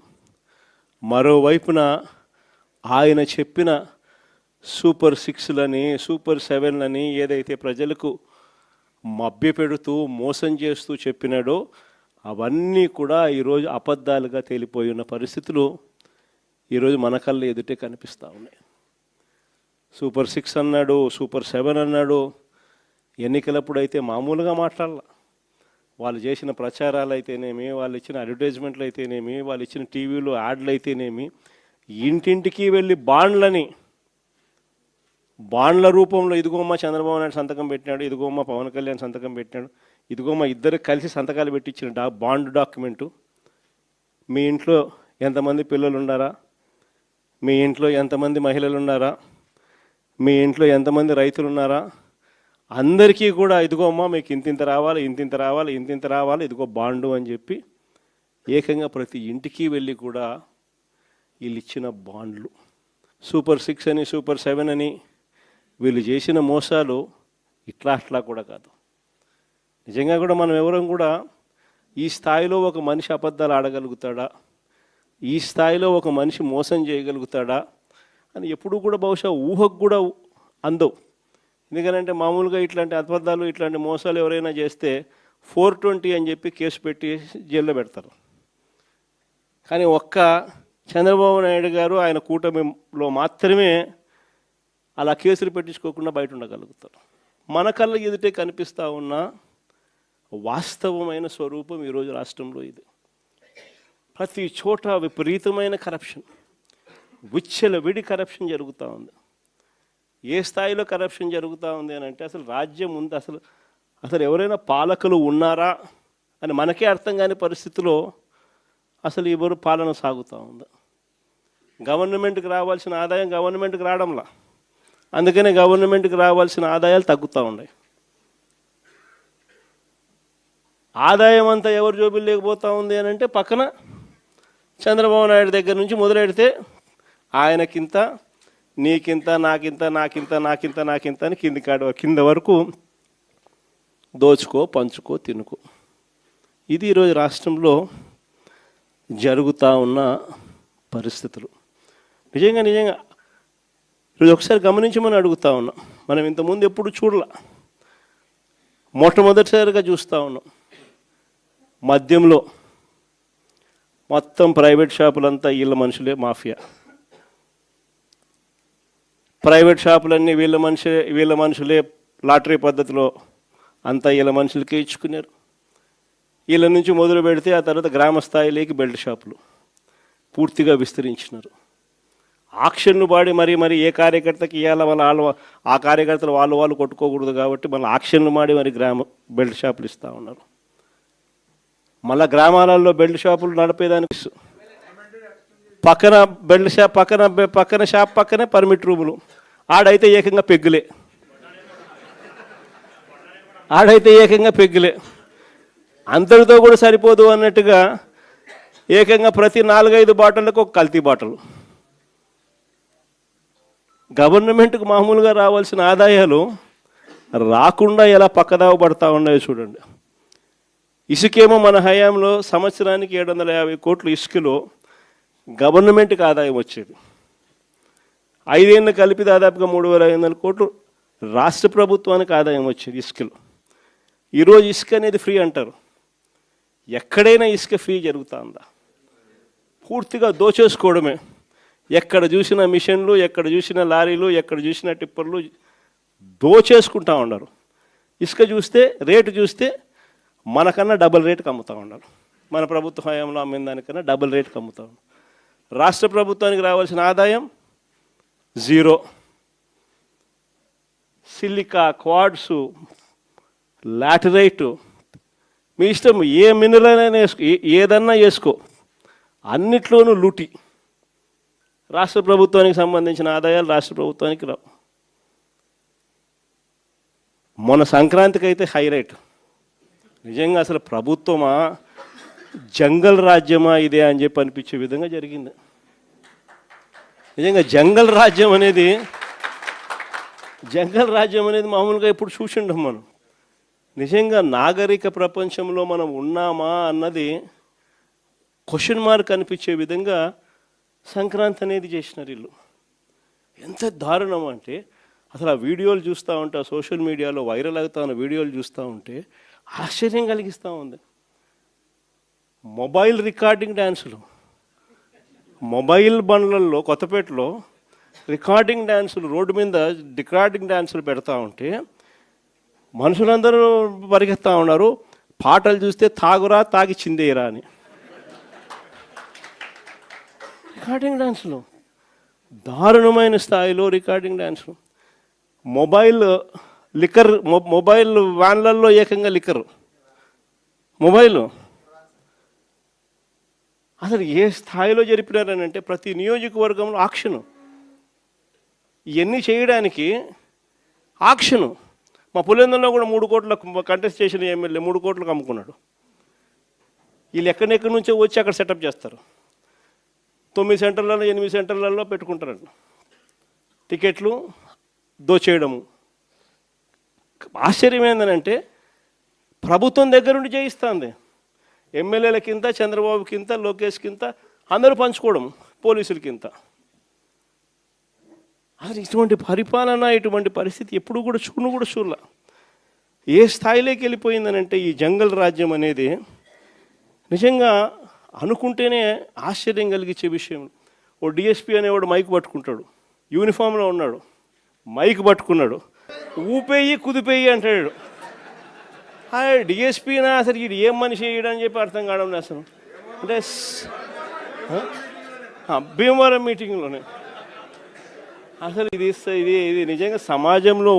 మరోవైపున ఆయన చెప్పిన సూపర్ 6లని, సూపర్ 7లని ఏదైతే ప్రజలకు మభ్యపెడుతూ మోసం చేస్తూ చెప్పినాడో అవన్నీ కూడా ఈరోజు అబద్ధాలుగా తేలిపోయి ఉన్న పరిస్థితులు ఈరోజు మన కళ్ళ ఎదుటే కనిపిస్తూ ఉన్నాయి. సూపర్ 6 అన్నాడు, సూపర్ 7 అన్నాడు. ఎన్నికలప్పుడు అయితే మామూలుగా మాట్లాడాల. వాళ్ళు చేసిన ప్రచారాలు అయితేనేమి, వాళ్ళు ఇచ్చిన అడ్వర్టైజ్మెంట్లు అయితేనేమి, వాళ్ళు ఇచ్చిన టీవీలో యాడ్లు అయితేనేమి, ఇంటింటికి వెళ్ళి బాండ్ల రూపంలో ఇదిగోమ్మ చంద్రబాబు నాయుడు సంతకం పెట్టినాడు, ఇదిగోమ్మ పవన్ కళ్యాణ్ సంతకం పెట్టినాడు, ఇదిగోమ్మ ఇద్దరు కలిసి సంతకాలు పెట్టించిన బాండ్ డాక్యుమెంటు. మీ ఇంట్లో ఎంతమంది పిల్లలు ఉన్నారా, మీ ఇంట్లో ఎంతమంది మహిళలు ఉన్నారా, మీ ఇంట్లో ఎంతమంది రైతులు ఉన్నారా, అందరికీ కూడా ఇదిగోమ్మ మీకు ఇంతింత రావాలి, ఇంతింత రావాలి, ఇంతింత రావాలి, ఇదిగో బాండు అని చెప్పి ఏకంగా ప్రతి ఇంటికి వెళ్ళి కూడా వీళ్ళు ఇచ్చిన బాండ్లు. సూపర్ 6 అని, సూపర్ 7 అని వీళ్ళు చేసిన మోసాలు ఇట్లా కూడా కాదు. నిజంగా కూడా మనం ఎవరం కూడా ఈ స్థాయిలో ఒక మనిషి అబద్ధాలు ఆడగలుగుతాడా, ఈ స్థాయిలో ఒక మనిషి మోసం చేయగలుగుతాడా అని ఎప్పుడూ కూడా బహుశా ఊహకు కూడా అందవు. ఎందుకంటే మామూలుగా ఇట్లాంటి అబద్ధాలు, ఇట్లాంటి మోసాలు ఎవరైనా చేస్తే 420 అని చెప్పి కేసు పెట్టి జైల్లో పెడతారు. కానీ ఒక్క చంద్రబాబు నాయుడు గారు ఆయన కూటమిలో మాత్రమే అలా కేసులు పెట్టించుకోకుండా బయట ఉండగలుగుతారు. మన కళ్ళ ఎదుటే కనిపిస్తూ ఉన్న వాస్తవమైన స్వరూపం ఈరోజు రాష్ట్రంలో ఇది. ప్రతి చోట విపరీతమైన కరప్షన్, విచ్చలవిడి కరప్షన్ జరుగుతూ ఉంది. ఏ స్థాయిలో కరప్షన్ జరుగుతూ ఉంది అని అంటే అసలు రాజ్యం ఉంది, అసలు ఎవరైనా పాలకులు ఉన్నారా అని మనకే అర్థం కాని పరిస్థితిలో అసలు ఎవరు పాలన సాగుతూ ఉంది. గవర్నమెంట్కి రావాల్సిన ఆదాయం గవర్నమెంట్కి రావడంలా, అందుకనే గవర్నమెంట్కి రావాల్సిన ఆదాయాలు తగ్గుతూ ఉన్నాయి. ఆదాయం అంతా ఎవరు జోబులు లేకపోతూ ఉంది అని అంటే పక్కన చంద్రబాబు నాయుడు దగ్గర నుంచి మొదలెడితే ఆయనకింత, నీకింత, నాకింత, నాకింత, నాకింత, నాకింత అని కింద వరకు దోచుకో, పంచుకో, తినుకో. ఇది ఈరోజు రాష్ట్రంలో జరుగుతూ ఉన్న పరిస్థితులు. నిజంగా ఈరోజు ఒకసారి గమనించమని అడుగుతూ ఉన్నాం. మనం ఇంతకుముందు ఎప్పుడు చూడలే, మొట్టమొదటిసారిగా చూస్తూ ఉన్నాం. మద్యంలో మొత్తం ప్రైవేట్ షాపులంతా వీళ్ళ మనుషులే మాఫియా. ప్రైవేట్ షాపులన్నీ వీళ్ళ మనుషులే లాటరీ పద్ధతిలో అంతా వీళ్ళ మనుషులకే ఇచ్చుకున్నారు. వీళ్ళ నుంచి మొదలు పెడితే ఆ తర్వాత గ్రామ స్థాయిలోకి బెల్ట్ షాపులు పూర్తిగా విస్తరించినారు. ఆక్షన్ను పాడి మరి ఏ కార్యకర్తకి ఇవ్వాల ఆ కార్యకర్తలు వాళ్ళు కొట్టుకోకూడదు కాబట్టి మళ్ళీ ఆక్షన్లు మాడి మరి బెల్ట్ షాపులు ఇస్తూ ఉన్నారు. మళ్ళీ గ్రామాలలో బెల్ట్ షాపులు నడిపేదానికి పక్కన బెల్ట్ షాప్ పక్కన షాప్ పక్కనే పర్మిట్ రూములు. ఆడైతే ఏకంగా పెగ్గులే, అంతటితో కూడా సరిపోదు అన్నట్టుగా ఏకంగా ప్రతి 4-5 బాటిళ్ళకు ఒక కల్తీ బాటిల్. గవర్నమెంట్కు మామూలుగా రావాల్సిన ఆదాయాలు రాకుండా ఎలా పక్కదావ పడతా ఉన్నాయో చూడండి. ఇసుకేమో మన హయాంలో సంవత్సరానికి 750 కోట్లు ఇసుకలో గవర్నమెంట్కి ఆదాయం వచ్చేది. 5 ఏళ్ళు కలిపి దాదాపుగా 3500 కోట్లు రాష్ట్ర ప్రభుత్వానికి ఆదాయం వచ్చేది ఇసుకలో. ఈరోజు ఇసుక అనేది ఫ్రీ అంటారు. ఎక్కడైనా ఇసుక ఫ్రీ జరుగుతుందా? పూర్తిగా దోచేసుకోవడమే. ఎక్కడ చూసిన మిషన్లు, ఎక్కడ చూసిన లారీలు, ఎక్కడ చూసిన టిప్పర్లు దోచేసుకుంటా ఉన్నారు. ఇసుక చూస్తే రేటు చూస్తే మనకన్నా డబుల్ రేటుకి అమ్ముతూ ఉన్నారు. మన ప్రభుత్వ హయాంలో అమ్మిన దానికన్నా డబుల్ రేటుకి అమ్ముతా ఉన్నారు. రాష్ట్ర ప్రభుత్వానికి రావాల్సిన ఆదాయం జీరో. సిలికా, క్వాడ్సు, లాటరైటు, మీ ఇష్టం, ఏ మినరల్ అయినా వేసుకో, ఏదన్నా వేసుకో, అన్నిట్లోనూ లూటి. రాష్ట్ర ప్రభుత్వానికి సంబంధించిన ఆదాయాలు రాష్ట్ర ప్రభుత్వానికి రావు. మొన్న సంక్రాంతికి అయితే హైలైట్. నిజంగా అసలు ప్రభుత్వమా జంగల్ రాజ్యమా ఇదే అని చెప్పి అనిపించే విధంగా జరిగింది. నిజంగా జంగల్ రాజ్యం అనేది మామూలుగా ఇప్పుడు చూసిండం మనం. నిజంగా నాగరిక ప్రపంచంలో మనం ఉన్నామా అన్నది క్వశ్చన్ మార్క్ అనిపించే విధంగా సంక్రాంతి అనేది చేసినారు వీళ్ళు. ఎంత దారుణం అంటే అసలు ఆ వీడియోలు చూస్తూ ఉంటే, ఆ సోషల్ మీడియాలో వైరల్ అవుతా ఉన్న వీడియోలు చూస్తూ ఉంటే ఆశ్చర్యం కలిగిస్తూ ఉంది. మొబైల్ రికార్డింగ్ డ్యాన్సులు, మొబైల్ బండ్లలో కొత్తపేటలో రికార్డింగ్ డ్యాన్సులు, రోడ్డు మీద రికార్డింగ్ డ్యాన్సులు పెడతా ఉంటే మనుషులందరూ పరిగెత్తా ఉన్నారు. పాటలు చూస్తే తాగురా తాగి చిందేయరా అని. రికార్డింగ్ డ్యాన్సులు, దారుణమైన స్థాయిలో రికార్డింగ్ డ్యాన్సులు. మొబైల్ వ్యాన్లలో ఏకంగా లిక్కర్, మొబైల్ అసలు ఏ స్థాయిలో జరిపినారని అంటే ప్రతి నియోజకవర్గంలో ఆక్షను. ఇవన్నీ చేయడానికి ఆక్షను. మా పులివెందులలో కూడా 3 కోట్లకు కంటెస్ట్ చేసిన ఎమ్మెల్యే 3 కోట్లకు అమ్ముకున్నాడు. వీళ్ళు ఎక్కడెక్కడి నుంచో వచ్చి అక్కడ సెటప్ చేస్తారు. 9 సెంటర్లలో 8 సెంటర్లలో పెట్టుకుంటారంట. టికెట్లు దోచేయడము. ఆశ్చర్యం ఏంటంటే ప్రభుత్వం దగ్గర నుండి చేయిస్తుంది. ఎమ్మెల్యేలకింత, చంద్రబాబుకింత, లోకేష్కింత, అందరూ పంచుకోవడం, పోలీసులకింత. అసలు ఇటువంటి పరిపాలన, ఇటువంటి పరిస్థితి ఎప్పుడు కూడా చూడలే. ఏ స్థాయిలోకి వెళ్ళిపోయిందనంటే ఈ జంగల్ రాజ్యం అనేది నిజంగా అనుకుంటేనే ఆశ్చర్యం కలిగించే విషయం. ఓ డిఎస్పీ అనేవాడు మైక్ పట్టుకుంటాడు, యూనిఫామ్లో ఉన్నాడు, మైక్ పట్టుకున్నాడు, ఊపేయి కుదిపేయి అంటాడు. డిఎస్పీనా అసలు ఇది ఏం మనిషి అని చెప్పి అర్థం కావడం అసలు. అంటే భీమవరం మీటింగ్లోనే అసలు ఇది నిజంగా సమాజంలో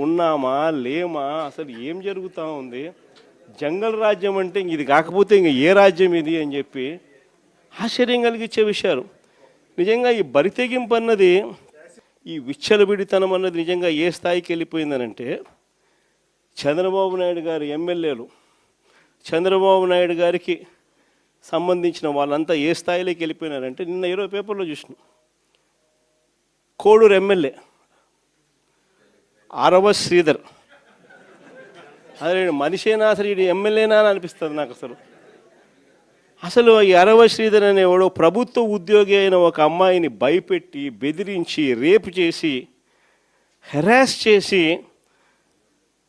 ఉన్నామా లేమా, అసలు ఏం జరుగుతూ ఉంది? జంగల్ రాజ్యం అంటే ఇది కాకపోతే ఇంక ఏ రాజ్యం ఇది అని చెప్పి ఆశ్చర్యం కలిగించే విషయాలు. నిజంగా ఈ బరితెగింపు అన్నది, ఈ విచ్చలవిడితనం అన్నది నిజంగా ఏ స్థాయికి వెళ్ళిపోయిందనంటే చంద్రబాబు నాయుడు గారి ఎమ్మెల్యేలు, చంద్రబాబు నాయుడు గారికి సంబంధించిన వాళ్ళంతా ఏ స్థాయిలోకి వెళ్ళిపోయినారంటే నిన్న 20 పేపర్లో చూసినాం. కోడూరు ఎమ్మెల్యే ఆరవ శ్రీధర్, అదే మనిషేనా అసలు ఇది ఎమ్మెల్యేనా అని అనిపిస్తుంది నాకు. అసలు ఈ అరవ శ్రీధర్ అనేవాడు ప్రభుత్వ ఉద్యోగి అయిన ఒక అమ్మాయిని భయపెట్టి, బెదిరించి, రేపు చేసి, హెరాస్ చేసి,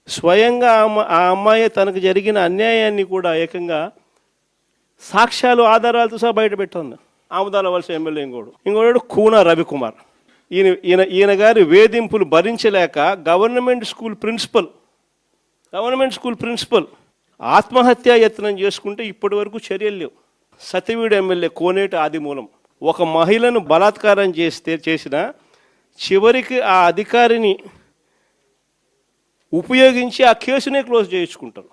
స్వయంగా ఆ అమ్మాయి తనకు జరిగిన అన్యాయాన్ని కూడా ఏకంగా సాక్ష్యాలు, ఆధారాలతో సహా బయట పెట్టింది. ఆముదాల వలస ఎమ్మెల్యే ఇంకోడు కూన రవికుమార్. ఈయన గారి వేధింపులు భరించలేక గవర్నమెంట్ స్కూల్ ప్రిన్సిపల్ ఆత్మహత్యా యత్నం చేసుకుంటే ఇప్పటి వరకు చర్యలు లేవు. సతివీడు ఎమ్మెల్యే కోనేటి ఆదిమూలం ఒక మహిళను బలాత్కారం చేసిన చివరికి ఆ అధికారిని ఉపయోగించి ఆ కేసునే క్లోజ్ చేయించుకుంటారు.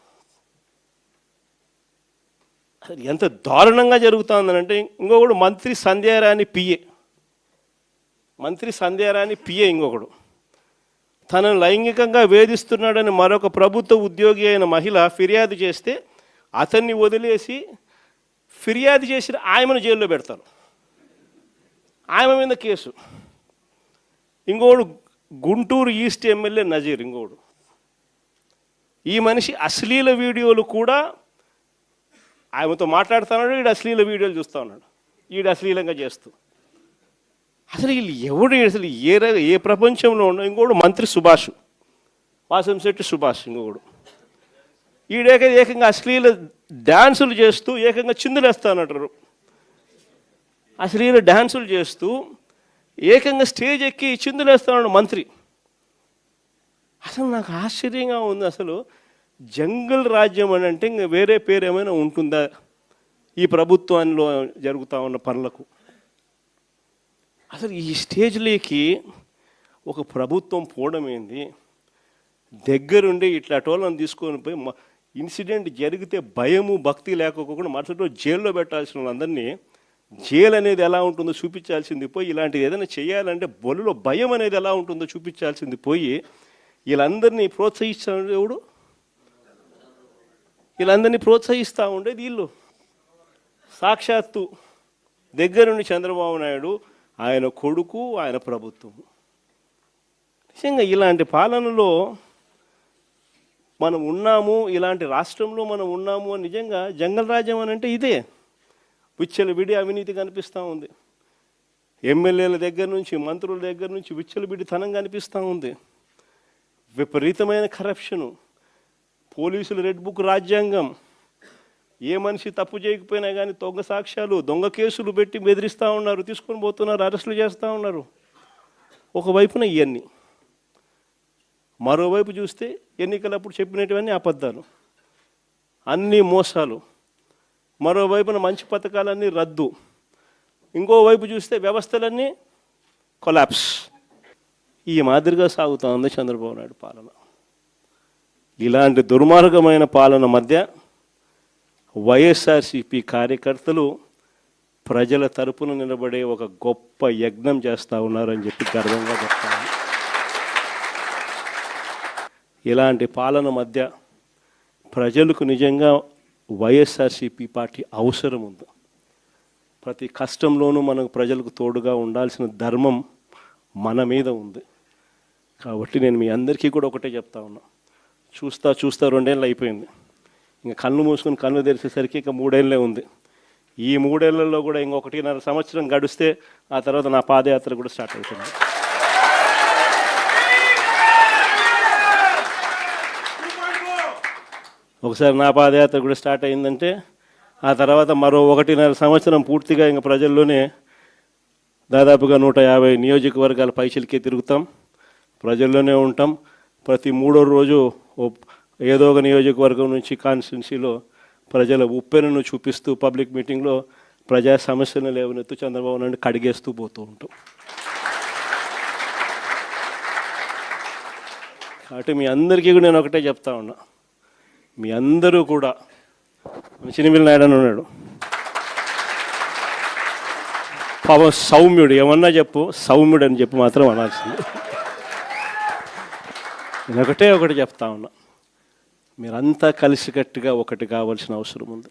అసలు ఎంత దారుణంగా జరుగుతుందనంటే ఇంకొకడు మంత్రి సంధ్యారాణి పిఏ, మంత్రి సంధ్యారాణి పిఏ ఇంకొకడు తనను లైంగికంగా వేధిస్తున్నాడని మరొక ప్రభుత్వ ఉద్యోగి అయిన మహిళ ఫిర్యాదు చేస్తే అతన్ని వదిలేసి ఫిర్యాదు చేసిన ఆయమను జైల్లో పెడతారు, ఆయమ మీద కేసు. ఇంకోడు గుంటూరు ఈస్ట్ ఎమ్మెల్యే నజీర్, ఇంకోడు ఈ మనిషి అశ్లీల వీడియోలు కూడా ఆయనతో మాట్లాడుతున్నాడు, వీడు అశ్లీల వీడియోలు చూస్తూ ఉన్నాడు, వీడు అశ్లీలంగా చేస్తూ. అసలు వీళ్ళు ఎవడు అసలు ఏ ప్రపంచంలో ఉన్న. ఇంకోడు మంత్రి సుభాష్, వాసంశెట్టి సుభాష్ ఇంకొకడు, ఏకంగా అశ్లీల డ్యాన్సులు చేస్తూ ఏకంగా చిందులేస్తానంటారు, అశ్లీల డ్యాన్సులు చేస్తూ ఏకంగా స్టేజ్ ఎక్కి చిందులేస్తాడు మంత్రి. అసలు నాకు ఆశ్చర్యంగా ఉంది. అసలు జంగల్ రాజ్యం అని అంటే ఇంకా వేరే పేరు ఏమైనా ఉంటుందా ఈ ప్రభుత్వంలో జరుగుతూ ఉన్న పనులకు? అసలు ఈ స్టేజ్లోకి ఒక ప్రభుత్వం పోవడం ఏంది? దగ్గరుండి ఇట్లా టోళ్ళని తీసుకొని పోయి ఇన్సిడెంట్ జరిగితే భయము భక్తి లేకపోకుండా మరుసటి రోజు జైల్లో పెట్టాల్సిన వాళ్ళందరినీ జైలు అనేది ఎలా ఉంటుందో చూపించాల్సింది పోయి, ఇలాంటిది ఏదైనా చేయాలంటే బొలులో భయం అనేది ఎలా ఉంటుందో చూపించాల్సింది పోయి వీళ్ళందరినీ ప్రోత్సహిస్తాడు ఎవడు? వీళ్ళందరినీ ప్రోత్సహిస్తూ ఉండేది వీళ్ళు. సాక్షాత్తు దగ్గరుండి చంద్రబాబు నాయుడు, ఆయన కొడుకు, ఆయన ప్రభుత్వం. నిజంగా ఇలాంటి పాలనలో మనం ఉన్నాము, ఇలాంటి రాష్ట్రంలో మనం ఉన్నాము అని నిజంగా జంగల్ రాజ్యం అని అంటే ఇదే. విచ్చలవిడి అవినీతి కనిపిస్తూ ఉంది, ఎమ్మెల్యేల దగ్గర నుంచి మంత్రుల దగ్గర నుంచి విచ్చలవిడితనం కనిపిస్తూ ఉంది, విపరీతమైన కరప్షను, పోలీసులు రెడ్ బుక్ రాజ్యాంగం, ఏ మనిషి తప్పు చేయకపోయినా కానీ దొంగ సాక్ష్యాలు దొంగ కేసులు పెట్టి బెదిరిస్తూ ఉన్నారు, తీసుకొని పోతున్నారు, అరెస్టులు చేస్తూ ఉన్నారు. ఒకవైపున ఇవన్నీ, మరోవైపు చూస్తే ఎన్నికలప్పుడు చెప్పినటువన్నీ అబద్ధాలు, అన్నీ మోసాలు, మరోవైపున మంచి పథకాలన్నీ రద్దు, ఇంకోవైపు చూస్తే వ్యవస్థలన్నీ కొలాప్స్. ఈ మాదిరిగా సాగుతూ ఉంది చంద్రబాబు నాయుడు పాలన. ఇలాంటి దుర్మార్గమైన పాలన మధ్య వైఎస్ఆర్సీపీ కార్యకర్తలు ప్రజల తరపున నిలబడే ఒక గొప్ప యజ్ఞం చేస్తూ ఉన్నారని చెప్పి గర్వంగా చెప్తాను. ఇలాంటి పాలన మధ్య ప్రజలకు నిజంగా వైఎస్ఆర్సీపీ పార్టీ అవసరం ఉంది. ప్రతి కష్టంలోనూ మనకు ప్రజలకు తోడుగా ఉండాల్సిన ధర్మం మన మీద ఉంది. కాబట్టి నేను మీ అందరికీ కూడా ఒకటే చెప్తా ఉన్నా, చూస్తా 2 ఏళ్ళు అయిపోయింది, ఇంకా కళ్ళు మూసుకొని కళ్ళు తెరిచేసరికి ఇంకా 3 ఏళ్ళే ఉంది. ఈ 3 ఏళ్లలో కూడా ఇంకొక 1.5 సంవత్సరం గడిస్తే ఆ తర్వాత నా పాదయాత్ర కూడా స్టార్ట్ అవుతుంది. ఒకసారి నా పాదయాత్ర కూడా స్టార్ట్ అయిందంటే ఆ తర్వాత మరో 1.5 సంవత్సరం పూర్తిగా ఇంకా ప్రజల్లోనే దాదాపుగా 150 నియోజకవర్గాల పైచిలకే తిరుగుతాం, ప్రజల్లోనే ఉంటాం. ప్రతి 3వ రోజు ఏదో ఒక నియోజకవర్గం నుంచి కాన్స్టిట్యున్సీలో ప్రజల ఉప్పెనను చూపిస్తూ పబ్లిక్ మీటింగ్లో ప్రజా సమస్యలను లేవనెత్తు చంద్రబాబు నాయుడు కడిగేస్తూ పోతూ ఉంటాం. కాబట్టి మీ అందరికీ కూడా నేను ఒకటే చెప్తా ఉన్నా, మీ అందరూ కూడా చినిమిల్ నాయుడు అని ఉన్నాడు, పాపం సౌమ్యుడు, ఏమన్నా చెప్పు సౌమ్యుడు అని చెప్పి మాత్రం అనాల్సింది. నేను ఒకటి చెప్తా ఉన్నా, మీరంతా కలిసికట్టుగా ఒకటి కావాల్సిన అవసరం ఉంది.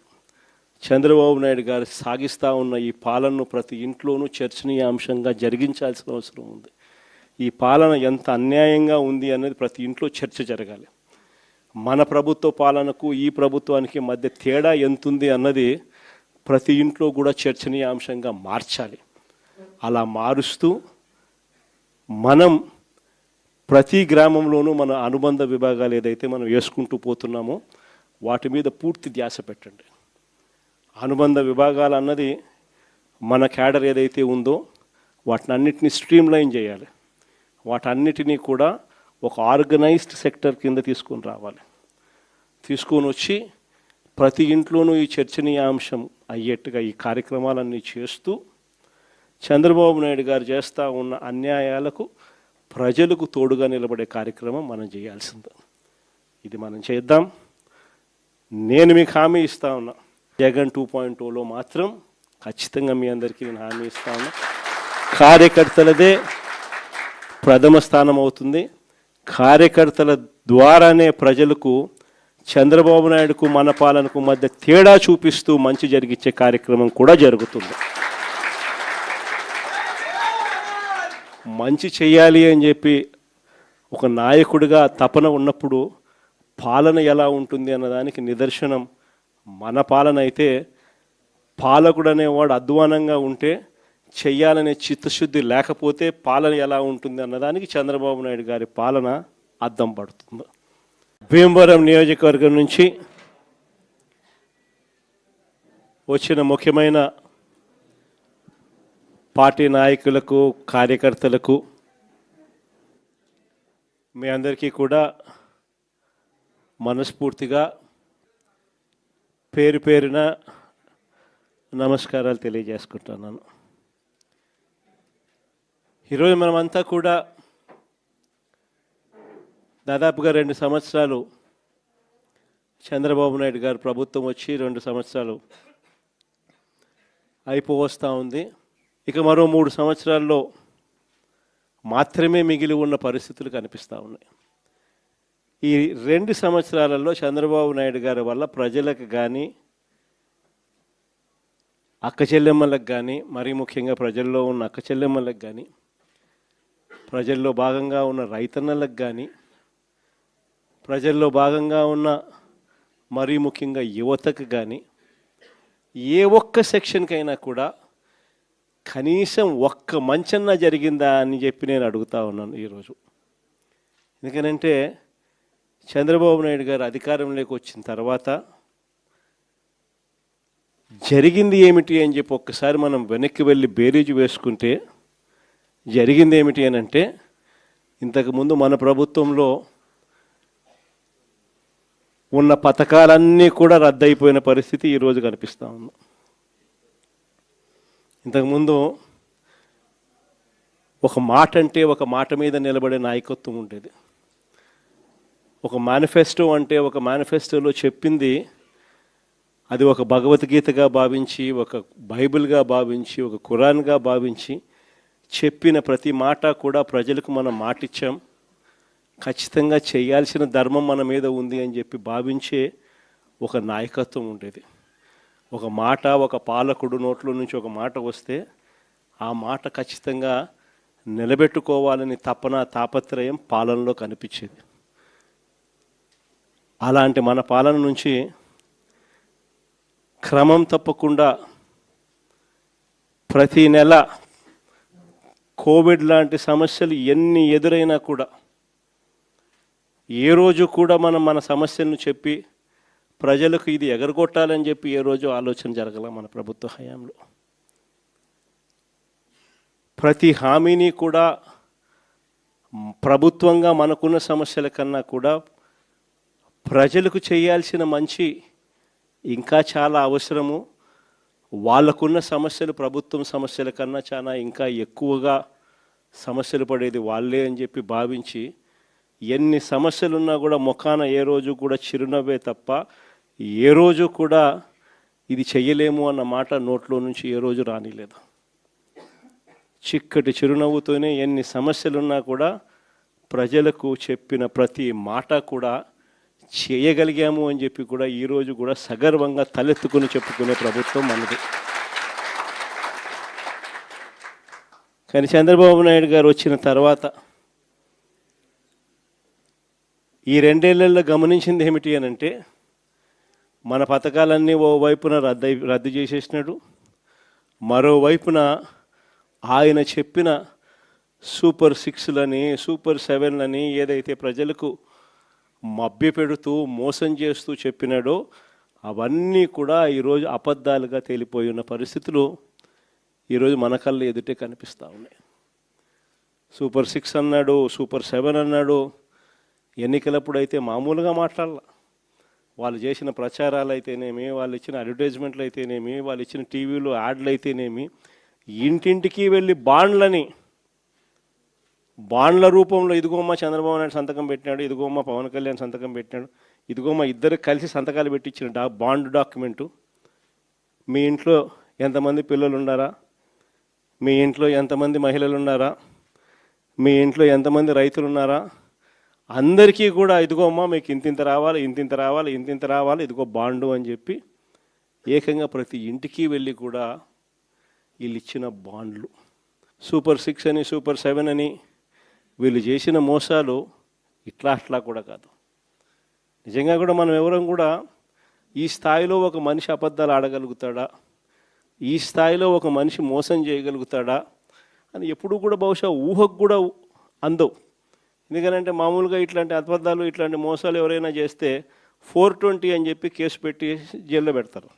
చంద్రబాబు నాయుడు గారు సాగిస్తూ ఉన్న ఈ పాలనను ప్రతి ఇంట్లోనూ చర్చనీయాంశంగా జరిగించాల్సిన అవసరం ఉంది. ఈ పాలన ఎంత అన్యాయంగా ఉంది అనేది ప్రతి ఇంట్లో చర్చ జరగాలి. మన ప్రభుత్వ పాలనకు ఈ ప్రభుత్వానికి మధ్య తేడా ఎంతుంది అన్నది ప్రతి ఇంట్లో కూడా చర్చనీయాంశంగా మార్చాలి. అలా మారుస్తూ మనం ప్రతి గ్రామంలోనూ మన అనుబంధ విభాగాలు ఏదైతే మనం వేసుకుంటూ పోతున్నామో వాటి మీద పూర్తి ధ్యాస పెట్టండి. అనుబంధ విభాగాలు అన్నది మన క్యాడర్ ఏదైతే ఉందో వాటినన్నిటినీ స్ట్రీమ్లైన్ చేయాలి. వాటన్నిటినీ కూడా ఒక ఆర్గనైజ్డ్ సెక్టర్ కింద తీసుకొని రావాలి. తీసుకొని వచ్చి ప్రతి ఇంట్లోనూ ఈ చర్చనీయాంశం అయ్యేట్టుగా ఈ కార్యక్రమాలన్నీ చేస్తూ చంద్రబాబు నాయుడు గారు చేస్తూ ఉన్న అన్యాయాలకు ప్రజలకు తోడుగా నిలబడే కార్యక్రమం మనం చేయాల్సింది. ఇది మనం చేద్దాం. నేను మీకు హామీ ఇస్తా ఉన్నా, జగన్ 2.0లో మాత్రం ఖచ్చితంగా మీ అందరికీ నేను హామీ ఇస్తాను. కార్యకర్తలదే ప్రథమ స్థానం అవుతుంది. కార్యకర్తల ద్వారానే ప్రజలకు చంద్రబాబు నాయుడుకు మన పాలనకు మధ్య తేడా చూపిస్తూ మంచి జరిగించే కార్యక్రమం కూడా జరుగుతుంది. మంచి చేయాలి అని చెప్పి ఒక నాయకుడిగా తపన ఉన్నప్పుడు పాలన ఎలా ఉంటుంది అన్నదానికి నిదర్శనం మన పాలన అయితే, పాలకుడు అనేవాడు అధ్వానంగా ఉంటే చెయ్యాలనే చిత్తశుద్ధి లేకపోతే పాలన ఎలా ఉంటుంది అన్నదానికి చంద్రబాబు నాయుడు గారి పాలన అద్దం పడుతుంది. భీమవరం నియోజకవర్గం నుంచి వచ్చిన ముఖ్యమైన పార్టీ నాయకులకు, కార్యకర్తలకు మీ అందరికీ కూడా మనస్ఫూర్తిగా పేరు పేరున నమస్కారాలు తెలియజేసుకుంటున్నాను. ఈరోజు మనమంతా కూడా దాదాపుగా 2 సంవత్సరాలు చంద్రబాబు నాయుడు గారు ప్రభుత్వం వచ్చి 2 సంవత్సరాలు అయిపోవస్తూ ఉంది. ఇక మరో 3 సంవత్సరాల్లో మాత్రమే మిగిలి ఉన్న పరిస్థితులు కనిపిస్తూ ఉన్నాయి. ఈ 2 సంవత్సరాలలో చంద్రబాబు నాయుడు గారి వల్ల ప్రజలకు కానీ, అక్క చెల్లెమ్మలకు కానీ, మరీ ముఖ్యంగా ప్రజల్లో ఉన్న అక్క చెల్లెమ్మలకు కానీ, ప్రజల్లో భాగంగా ఉన్న రైతన్నలకు కానీ, ప్రజల్లో భాగంగా ఉన్న మరీ ముఖ్యంగా యువతకు కానీ, ఏ ఒక్క సెక్షన్కైనా కూడా కనీసం ఒక్క మంచన్నా జరిగిందా అని చెప్పి నేను అడుగుతా ఉన్నాను ఈరోజు. ఎందుకనంటే చంద్రబాబు నాయుడు గారు అధికారంలోకి వచ్చిన తర్వాత జరిగింది ఏమిటి అని చెప్పి ఒక్కసారి మనం వెనక్కి వెళ్ళి బేరీజు వేసుకుంటే జరిగింది ఏమిటి అని అంటే, ఇంతకుముందు మన ప్రభుత్వంలో ఉన్న పథకాలన్నీ కూడా రద్దయిపోయిన పరిస్థితి ఈరోజు కనిపిస్తూ ఉంది. ఇంతకుముందు ఒక మాట అంటే ఒక మాట మీద నిలబడే నాయకత్వం ఉండేది. ఒక మేనిఫెస్టో అంటే ఒక మేనిఫెస్టోలో చెప్పింది అది ఒక భగవద్గీతగా భావించి, ఒక బైబిల్గా భావించి, ఒక ఖురాన్గా భావించి చెప్పిన ప్రతి మాట కూడా ప్రజలకు మనం మాటిచ్చాం, ఖచ్చితంగా చేయాల్సిన ధర్మం మన మీద ఉంది అని చెప్పి భావించే ఒక నాయకత్వం ఉండేది. ఒక మాట, ఒక పాలకుడు నోట్లో నుంచి ఒక మాట వస్తే ఆ మాట ఖచ్చితంగా నిలబెట్టుకోవాలని తపన, తాపత్రయం పాలనలో కనిపించేది. అలాంటి మన పాలన నుంచి క్రమం తప్పకుండా ప్రతి నెల కోవిడ్ లాంటి సమస్యలు ఎన్ని ఎదురైనా కూడా ఏ రోజు కూడా మనం మన సమస్యలను చెప్పి ప్రజలకు ఇది ఎగరగొట్టాలని చెప్పి ఏ రోజు ఆలోచన జరగల మన ప్రభుత్వ హయాంలో. ప్రతి హామీని కూడా ప్రభుత్వంగా మనకున్న సమస్యల కన్నా కూడా ప్రజలకు చేయాల్సిన మంచి ఇంకా చాలా అవసరము. వాళ్ళకున్న సమస్యలు ప్రభుత్వం సమస్యల కన్నా చాలా ఇంకా ఎక్కువగా సమస్యలు పడేది వాళ్ళే అని చెప్పి భావించి ఎన్ని సమస్యలున్నా కూడా ముఖాన ఏ రోజు కూడా చిరునవ్వే తప్ప ఏ రోజు కూడా ఇది చెయ్యలేము అన్న మాట నోట్లో నుంచి ఏ రోజు రానిలేదు. చిక్కటి చిరునవ్వుతోనే ఎన్ని సమస్యలున్నా కూడా ప్రజలకు చెప్పిన ప్రతి మాట కూడా చేయగలిగాము అని చెప్పి కూడా ఈరోజు కూడా సగర్వంగా తలెత్తుకుని చెప్పుకునే ప్రభుత్వం మనది. కానీ చంద్రబాబు నాయుడు గారు వచ్చిన తర్వాత ఈ 2 ఏళ్లలో గమనించింది ఏమిటి అని అంటే, మన పథకాలన్నీ ఓవైపున రద్దు చేసేసినాడు, మరోవైపున ఆయన చెప్పిన సూపర్ 6లని, సూపర్ 7లని ఏదైతే ప్రజలకు మభ్యపెడుతూ మోసం చేస్తూ చెప్పినాడో అవన్నీ కూడా ఈరోజు అబద్ధాలుగా తేలిపోయి ఉన్న పరిస్థితులు ఈరోజు మన కళ్ళ ఎదుటే కనిపిస్తూ ఉన్నాయి. సూపర్ 6 అన్నాడు, సూపర్ 7 అన్నాడు. ఎన్నికలప్పుడు అయితే మామూలుగా మాట్లాడాల. వాళ్ళు చేసిన ప్రచారాలు అయితేనేమి, వాళ్ళు ఇచ్చిన అడ్వర్టైజ్మెంట్లు అయితేనేమి, వాళ్ళు ఇచ్చిన టీవీలో యాడ్లు అయితేనేమి, ఇంటింటికి వెళ్ళి బాండ్ల రూపంలో ఇదిగోమ్మ చంద్రబాబు నాయుడు సంతకం పెట్టినాడు, ఇదిగోమ్మ పవన్ కళ్యాణ్ సంతకం పెట్టినాడు, ఇదిగోమ్మ ఇద్దరు కలిసి సంతకాలు పెట్టించిన బాండ్ డాక్యుమెంటు మీ ఇంట్లో ఎంతమంది పిల్లలు ఉన్నారా, మీ ఇంట్లో ఎంతమంది మహిళలు ఉన్నారా, మీ ఇంట్లో ఎంతమంది రైతులు ఉన్నారా, అందరికీ కూడా ఇదిగో అమ్మా మీకు ఇంతింత రావాలి, ఇంతింత రావాలి, ఇంతింత రావాలి, ఇదిగో బాండు అని చెప్పి ఏకంగా ప్రతి ఇంటికి వెళ్ళి కూడా వీళ్ళు ఇచ్చిన బాండ్లు. సూపర్ 6 అని, సూపర్ 7 అని వీళ్ళు చేసిన మోసాలు ఇట్లా కూడా కాదు. నిజంగా కూడా మనం ఎవరం కూడా ఈ స్థాయిలో ఒక మనిషి అబద్ధాలు ఆడగలుగుతాడా, ఈ స్థాయిలో ఒక మనిషి మోసం చేయగలుగుతాడా అని ఎప్పుడూ కూడా బహుశా ఊహకు కూడా అందవు. ఎందుకనంటే మామూలుగా ఇట్లాంటి అబద్ధాలు, ఇట్లాంటి మోసాలు ఎవరైనా చేస్తే 420 అని చెప్పి కేసు పెట్టి జైల్లో పెడతారు.